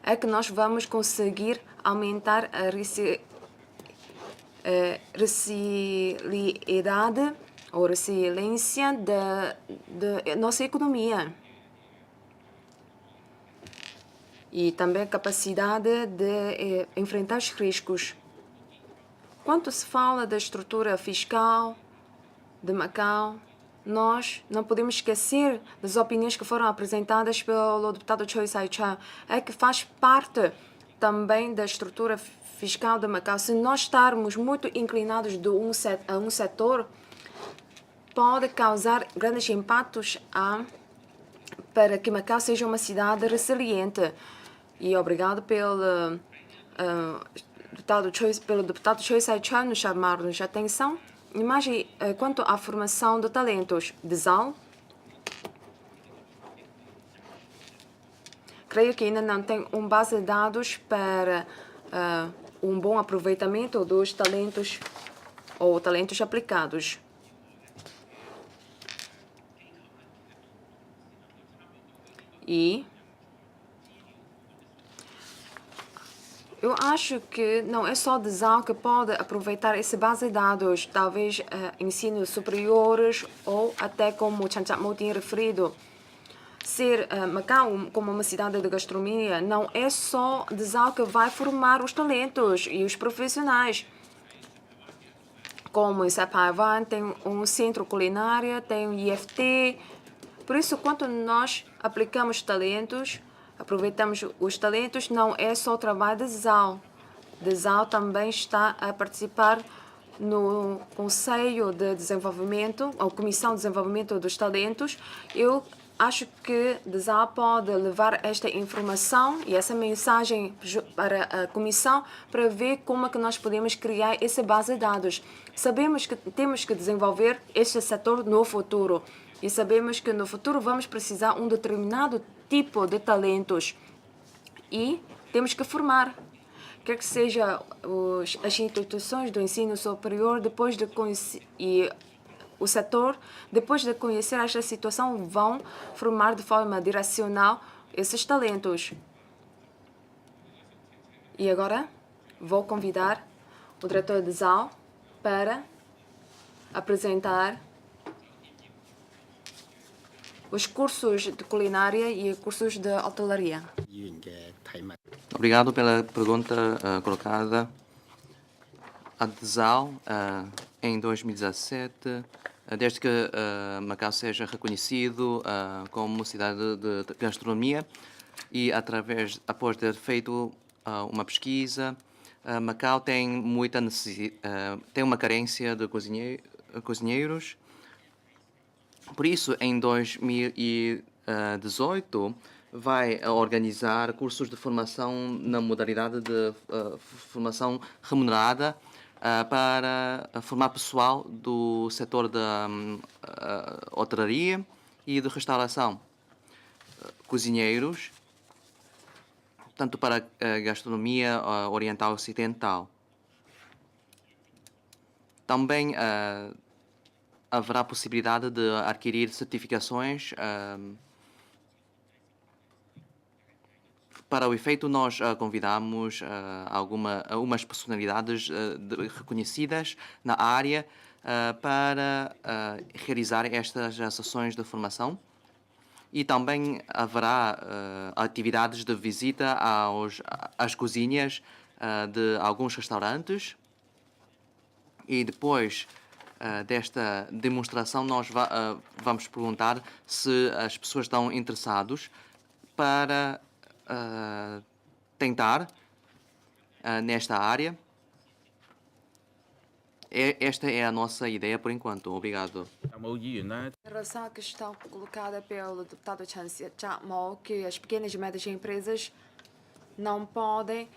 é que nós vamos conseguir aumentar a resiliência ou resiliência da nossa economia. E também a capacidade de enfrentar os riscos. Quando se fala da estrutura fiscal de Macau, nós não podemos esquecer das opiniões que foram apresentadas pelo deputado Choi Sai-chan. É que faz parte também da estrutura fiscal de Macau. Se nós estarmos muito inclinados a um setor, pode causar grandes impactos para que Macau seja uma cidade resiliente. E obrigado pelo deputado Choi Sai-chan nos chamar-nos a atenção. Mas quanto à formação de talentos de ZAL, creio que ainda não tem uma base de dados para um bom aproveitamento dos talentos ou talentos aplicados. E eu acho que não é só de ZAL que pode aproveitar essa base de dados, talvez ensinos superiores ou até como o Chan Chak-mo tinha referido. Ser Macau como uma cidade de gastronomia não é só de ZAL que vai formar os talentos e os profissionais. Como em Sapaiwan tem um centro culinário, tem um IFT. Por isso, quando nós aplicamos talentos, aproveitamos os talentos, não é só o trabalho de ZAL. De ZAL também está a participar no Conselho de Desenvolvimento, ou Comissão de Desenvolvimento dos Talentos. Eu acho que de ZAL pode levar esta informação e essa mensagem para a Comissão para ver como é que nós podemos criar essa base de dados. Sabemos que temos que desenvolver este setor no futuro e sabemos que no futuro vamos precisar de um determinado tipo de talentos e temos que formar. Quer que seja as instituições do ensino superior, depois de conhecer, e o setor, depois de conhecer esta situação, vão formar de forma direcional esses talentos. E agora vou convidar o diretor de ZAL para apresentar os cursos de culinária e cursos de hotelaria. Obrigado pela pergunta colocada. A DESAL, em 2017, desde que Macau seja reconhecido como cidade de gastronomia e após ter feito uma pesquisa, Macau tem muita tem uma carência de cozinheiros Por isso, em 2018, vai organizar cursos de formação na modalidade de formação remunerada para formar pessoal do setor da hotelaria e de restauração, cozinheiros, tanto para a gastronomia oriental e ocidental. Também haverá possibilidade de adquirir certificações. Para o efeito, nós convidamos algumas personalidades reconhecidas na área para realizar estas sessões de formação. E também haverá atividades de visita às cozinhas de alguns restaurantes. E depois desta demonstração, nós vamos perguntar se as pessoas estão interessadas para tentar nesta área. Esta é a nossa ideia por enquanto. Obrigado. Em relação à questão colocada pelo deputado Chan Mao, que as pequenas e médias empresas não podem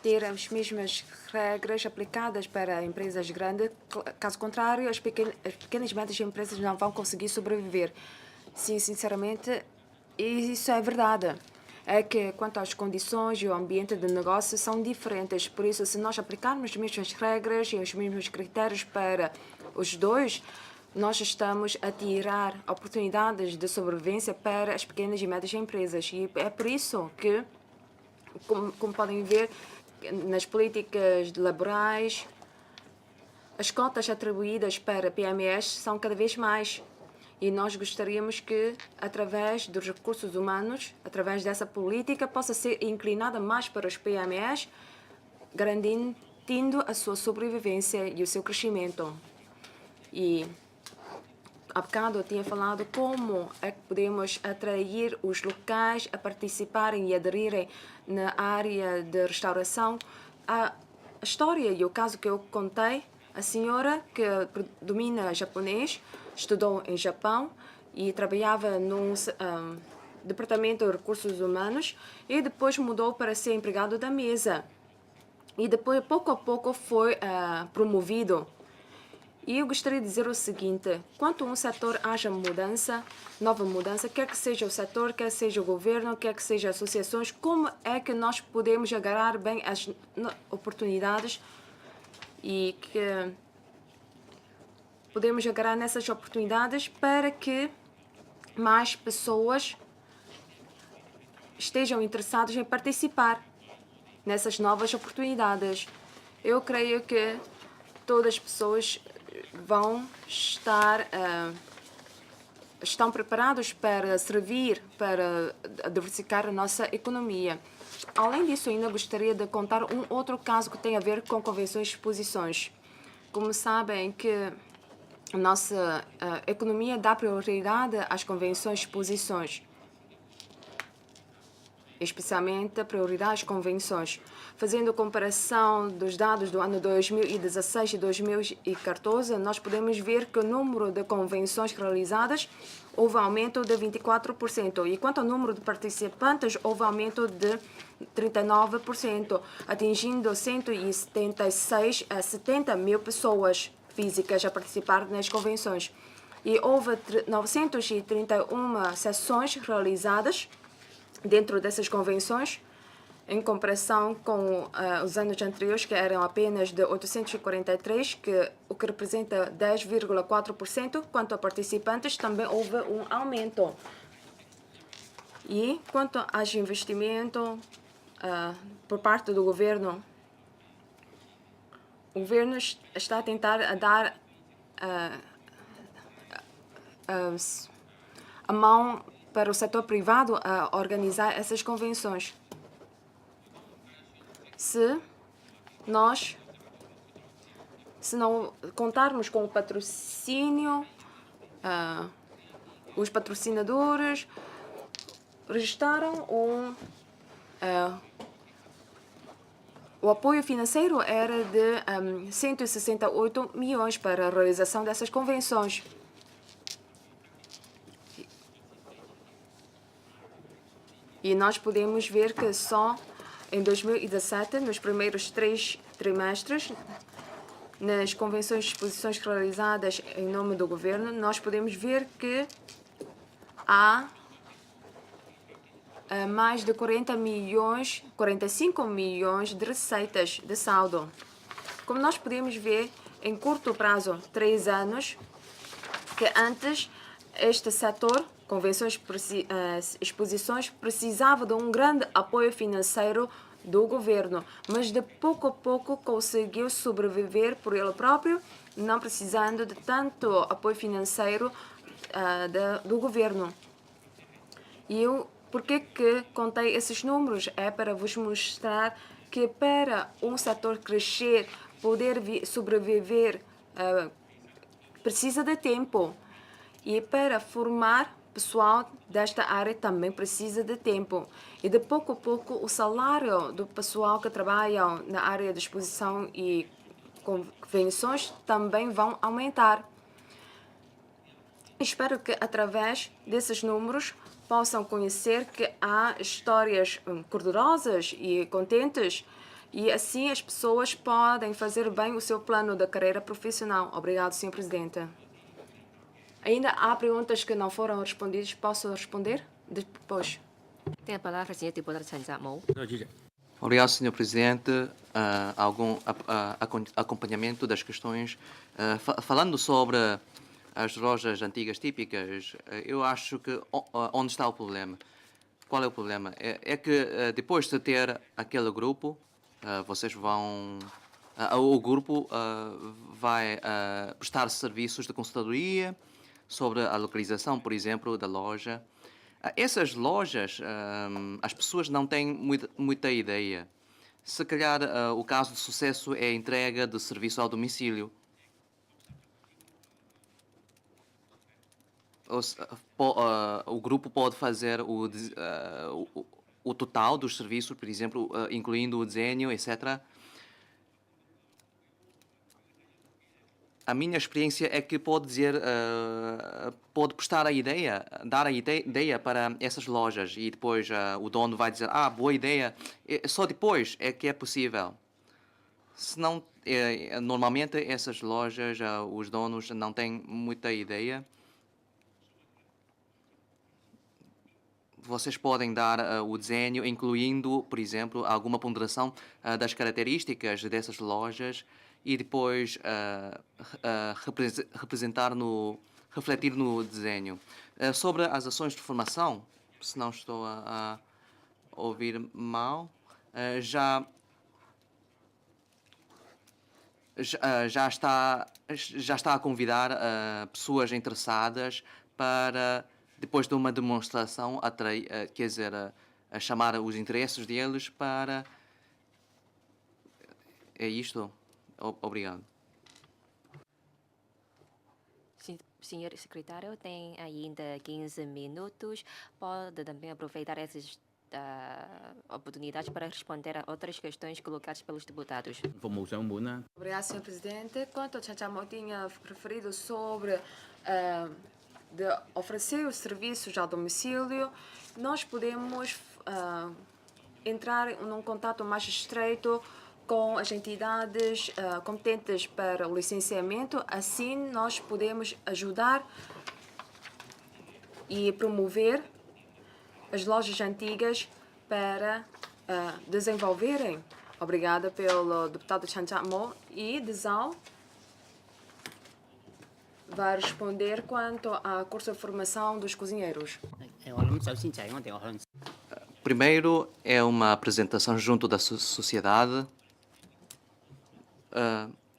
ter as mesmas regras aplicadas para empresas grandes. Caso contrário, as pequenas e médias empresas não vão conseguir sobreviver. Sim, sinceramente, isso é verdade. É que, quanto às condições e o ambiente de negócio, são diferentes. Por isso, se nós aplicarmos as mesmas regras e os mesmos critérios para os dois, nós estamos a tirar oportunidades de sobrevivência para as pequenas e médias empresas. E é por isso que, como podem ver, nas políticas laborais, as cotas atribuídas para PMEs são cada vez mais. E nós gostaríamos que, através dos recursos humanos, através dessa política, possa ser inclinada mais para os PMEs, garantindo a sua sobrevivência e o seu crescimento. E há bocado eu tinha falado como é que podemos atrair os locais a participarem e aderirem na área de restauração. A história e o caso que eu contei, a senhora que domina japonês, estudou em Japão e trabalhava num departamento de recursos humanos e depois mudou para ser empregado da mesa. E depois, pouco a pouco, foi promovido. E eu gostaria de dizer o seguinte: quanto um setor haja mudança, nova mudança, quer que seja o setor, quer seja o governo, quer que seja associações, como é que nós podemos agarrar bem as oportunidades e que podemos agarrar nessas oportunidades para que mais pessoas estejam interessadas em participar nessas novas oportunidades. Eu creio que todas as pessoas vão estão preparados para servir, para diversificar a nossa economia. Além disso, ainda gostaria de contar um outro caso que tem a ver com convenções e exposições. Como sabem que a nossa economia dá prioridade às convenções e exposições, especialmente a prioridade às convenções. Fazendo comparação dos dados do ano 2016 e 2014, nós podemos ver que o número de convenções realizadas houve aumento de 24%. E quanto ao número de participantes, houve aumento de 39%, atingindo 176 a 70 mil pessoas físicas a participar nas convenções. E houve 931 sessões realizadas dentro dessas convenções, em comparação com os anos anteriores, que eram apenas de 843, o que representa 10,4%. Quanto a participantes, também houve um aumento. E quanto aos investimentos por parte do governo, o governo está a tentar dar a mão para o setor privado a organizar essas convenções. Se não contarmos com o patrocínio, os patrocinadores registraram o apoio financeiro era de 168 milhões para a realização dessas convenções. E nós podemos ver que só em 2017, nos primeiros 3 trimestres, nas convenções e exposições realizadas em nome do governo, nós podemos ver que há mais de 45 milhões de receitas de saldo. Como nós podemos ver, em curto prazo, 3 anos, que antes este setor, convenções, exposições, precisava de um grande apoio financeiro do governo, mas de pouco a pouco conseguiu sobreviver por ele próprio, não precisando de tanto apoio financeiro do governo. E por que contei esses números? É para vos mostrar que para um setor crescer, poder sobreviver, precisa de tempo. E para formar pessoal desta área também precisa de tempo. E de pouco a pouco o salário do pessoal que trabalha na área de exposição e convenções também vão aumentar. Espero que através desses números possam conhecer que há histórias cor-de-rosas e contentes e assim as pessoas podem fazer bem o seu plano de carreira profissional. Obrigado, Sr. Presidente. Ainda há perguntas que não foram respondidas. Posso responder depois? Tem a palavra o senhor deputado Chan Cha-mo. Obrigado, Sr. Presidente. Algum acompanhamento das questões. Falando sobre as lojas antigas típicas, eu acho que onde está o problema? Qual é o problema? É que depois de ter aquele grupo, vocês vão... o grupo vai prestar serviços de consultoria sobre a localização, por exemplo, da loja. Essas lojas, as pessoas não têm muita ideia. Se calhar o caso de sucesso é a entrega de serviço ao domicílio. O grupo pode fazer o total dos serviços, por exemplo, incluindo o desenho, etc. A minha experiência é que pode dizer, pode prestar a ideia, dar a ideia para essas lojas e depois o dono vai dizer, boa ideia, só depois é que é possível. Senão, normalmente essas lojas, os donos não têm muita ideia. Vocês podem dar o desenho, incluindo, por exemplo, alguma ponderação das características dessas lojas e depois refletir no desenho. Sobre as ações de formação, se não estou a ouvir mal, já está a convidar pessoas interessadas para, depois de uma demonstração, quer dizer, a chamar os interesses deles para... É isto? Obrigado. Senhor secretário, tem ainda 15 minutos. Pode também aproveitar essas oportunidades para responder a outras questões colocadas pelos deputados. Obrigado, Sr. Presidente. Quanto ao Chan Cha-mo tinha referido sobre de oferecer os serviços ao domicílio, nós podemos entrar num contato mais estreito com as entidades competentes para o licenciamento. Assim, nós podemos ajudar e promover as lojas antigas para desenvolverem. Obrigada pelo deputado Chan Cha-mo. E Desal vai responder quanto à curso de formação dos cozinheiros. Primeiro é uma apresentação junto da sociedade.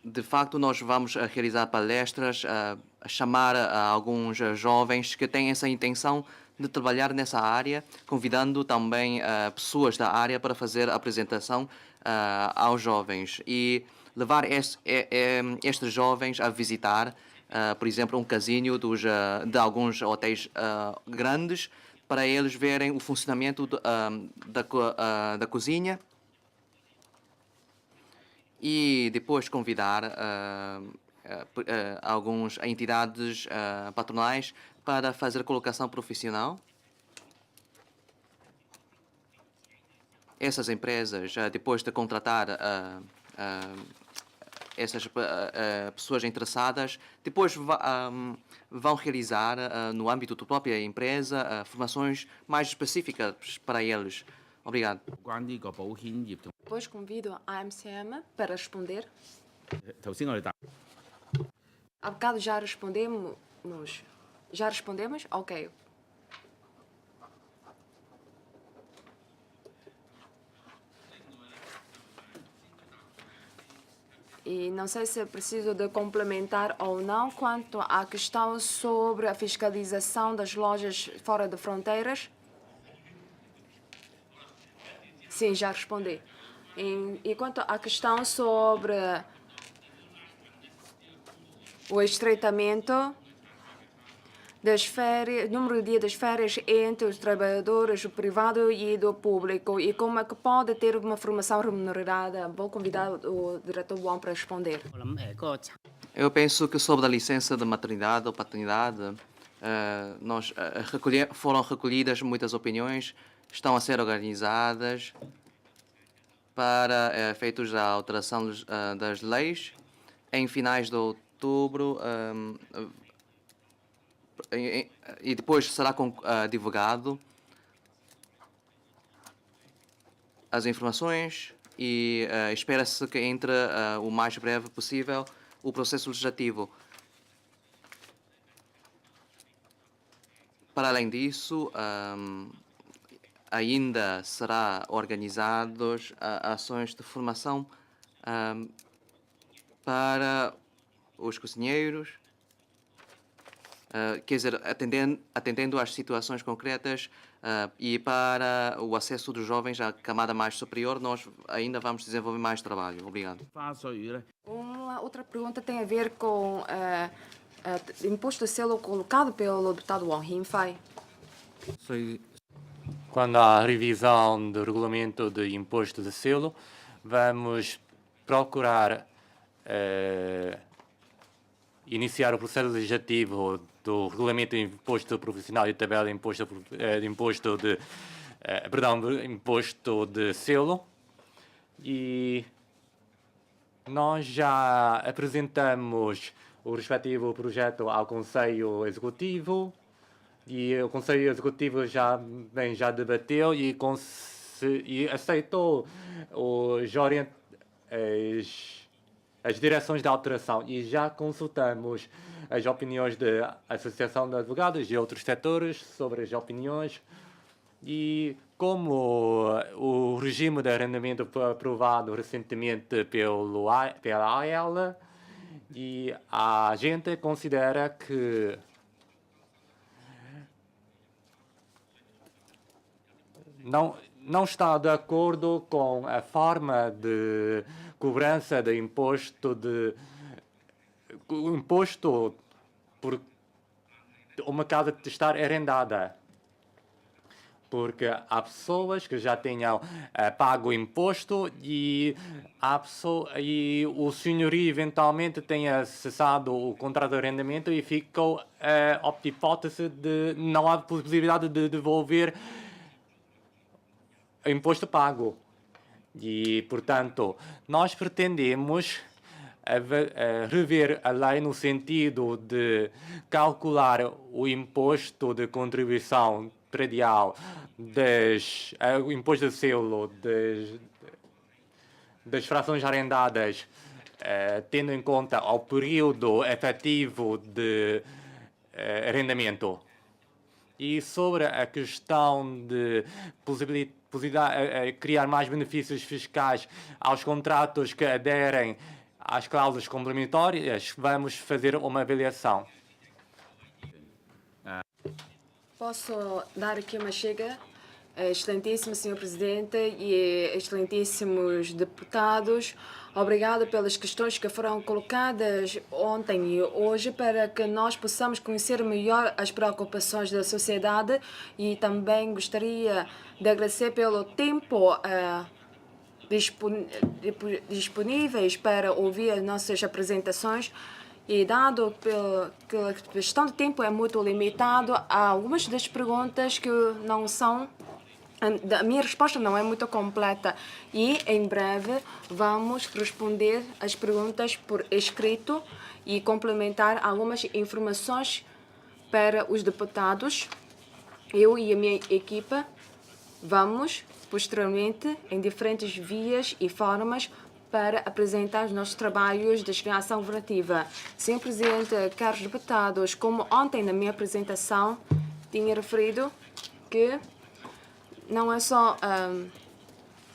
De facto, nós vamos realizar palestras, a chamar alguns jovens que têm essa intenção de trabalhar nessa área, convidando também pessoas da área para fazer a apresentação aos jovens e levar estes jovens a visitar, por exemplo, um casino de alguns hotéis grandes, para eles verem o funcionamento da cozinha e depois convidar algumas entidades patronais para fazer colocação profissional. essas empresas, depois de contratar essas pessoas interessadas, depois vão realizar, no âmbito da própria empresa, formações mais específicas para eles. Obrigado. 關呢個保險業同 Depois convido a MCM para responder. 頭先我哋答 Há bocado já respondemos. Já respondemos? Ok. E não sei se é preciso de complementar ou não quanto à questão sobre a fiscalização das lojas fora de fronteiras. Sim, já respondi. E quanto à questão sobre o estreitamento das férias, número de dias das férias entre os trabalhadores do privado e do público e como é que pode ter uma formação remunerada. Vou convidar o diretor Wong para responder. 我諗嗰個 Eu penso que sobre a licença de maternidade ou paternidade, foram recolhidas muitas opiniões, estão a ser organizadas para efeitos da alteração das leis. Em finais de outubro, e depois será divulgado as informações e espera-se que entre o mais breve possível o processo legislativo. Para além disso, ainda será organizados ações de formação para os cozinheiros, quer dizer, atendendo às situações concretas e para o acesso dos jovens à camada mais superior, nós ainda vamos desenvolver mais trabalho. Obrigado. 花稅咧， Uma outra pergunta tem a ver com imposto de selo colocado pelo deputado Wong Him-fai. 稅 Quando há a revisão do regulamento de imposto de selo, vamos procurar iniciar o processo legislativo do regulamento de imposto profissional e tabela de imposto de selo. E nós já apresentamos o respectivo projeto ao Conselho Executivo e o Conselho Executivo já debateu e aceitou as direções de alteração e já consultamos as opiniões da Associação de Advogados e outros setores sobre as opiniões. E como o regime de arrendamento foi aprovado recentemente pela AEL, e a gente considera que não está de acordo com a forma de cobrança de imposto por uma casa de estar arrendada. Porque há pessoas que já tenham pago o imposto e o senhorio eventualmente tenha cessado o contrato de arrendamento e ficou a hipótese de não há possibilidade de devolver o imposto pago. E, portanto, nós pretendemos rever a lei no sentido de calcular o imposto de contribuição predial, o imposto de selo das frações arrendadas, tendo em conta o período efetivo de arrendamento. E sobre a questão de possibilidade criar mais benefícios fiscais aos contratos que aderem às cláusulas complementares, vamos fazer uma avaliação. Posso dar aqui uma chega? Excelentíssimo Senhor Presidente e excelentíssimos deputados, obrigado pelas questões que foram colocadas ontem e hoje para que nós possamos conhecer melhor as preocupações da sociedade e também gostaria de agradecer pelo tempo disponíveis para ouvir as nossas apresentações. E dado que a questão de tempo é muito limitado, há algumas das perguntas que não são A minha resposta não é muito completa e em breve vamos responder as perguntas por escrito e complementar algumas informações para os deputados. Eu e a minha equipa vamos, posteriormente, em diferentes vias e formas, para apresentar os nossos trabalhos de criação governativa. Senhor Presidente, caros deputados, como ontem na minha apresentação tinha referido que não é só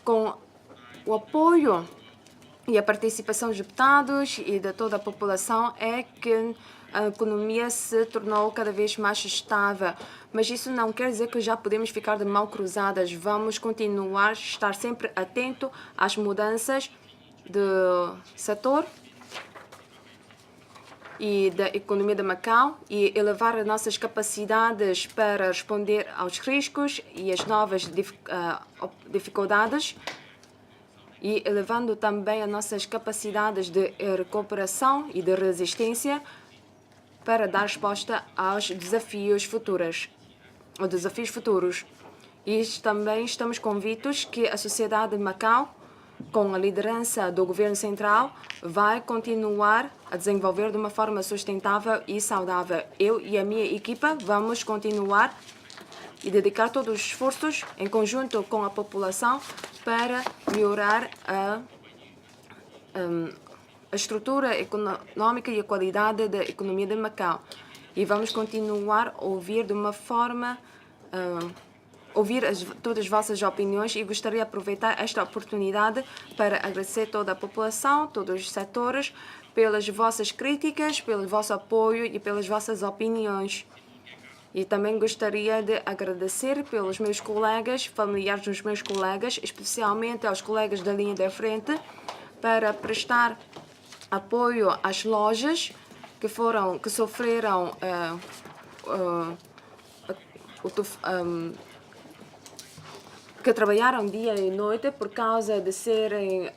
com o apoio e a participação dos deputados e de toda a população é que a economia se tornou cada vez mais estável. Mas isso não quer dizer que já podemos ficar de mãos cruzadas. Vamos continuar a estar sempre atento às mudanças do setor e da economia de Macau e elevar as nossas capacidades para responder aos riscos e às novas dificuldades e elevando também as nossas capacidades de recuperação e de resistência para dar resposta aos desafios futuros. E também estamos convictos que a sociedade de Macau, com a liderança do governo central, vai continuar a desenvolver de uma forma sustentável e saudável. Eu e a minha equipa vamos continuar e dedicar todos os esforços em conjunto com a população para melhorar a estrutura econômica e a qualidade da economia de Macau. E vamos continuar a ouvir de uma forma ouvir todas as vossas opiniões e gostaria de aproveitar esta oportunidade para agradecer toda a população, todos os setores, pelas vossas críticas, pelo vosso apoio e pelas vossas opiniões. E também gostaria de agradecer pelos meus colegas, familiares dos meus colegas, especialmente aos colegas da linha da frente, para prestar apoio às lojas que sofreram que trabalharam dia e noite por causa de serem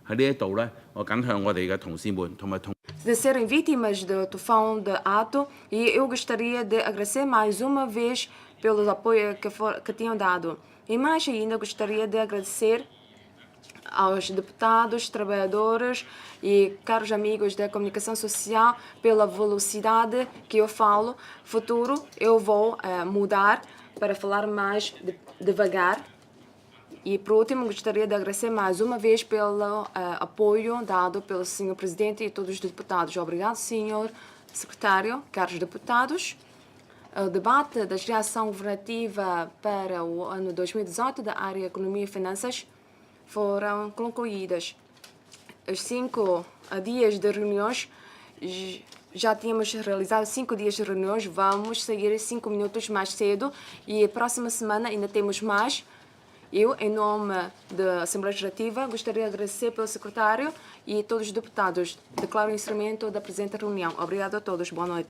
喺呢一度咧，我緊向我哋嘅同事們同埋同 de serem vítimas do tufão de Ato e eu gostaria de agradecer mais uma vez pelo apoio que tinham dado. E mais ainda gostaria de agradecer aos deputados, trabalhadores e caros amigos da comunicação social pela velocidade que eu falo. Futuro eu vou mudar para falar mais devagar. E, por último, gostaria de agradecer mais uma vez pelo apoio dado pelo Sr. Presidente e todos os deputados. Obrigado, Sr. Secretário, caros deputados. O debate da criação governativa para o ano 2018 da área Economia e Finanças foram concluídas. Os 5 dias de reuniões, já tínhamos realizado 5 dias de reuniões, vamos sair 5 minutos mais cedo e a próxima semana ainda temos mais. Eu, em nome da Assembleia Legislativa, gostaria de agradecer pelo secretário e todos os deputados. Declaro o encerramento da presente reunião. Obrigado a todos. Boa noite.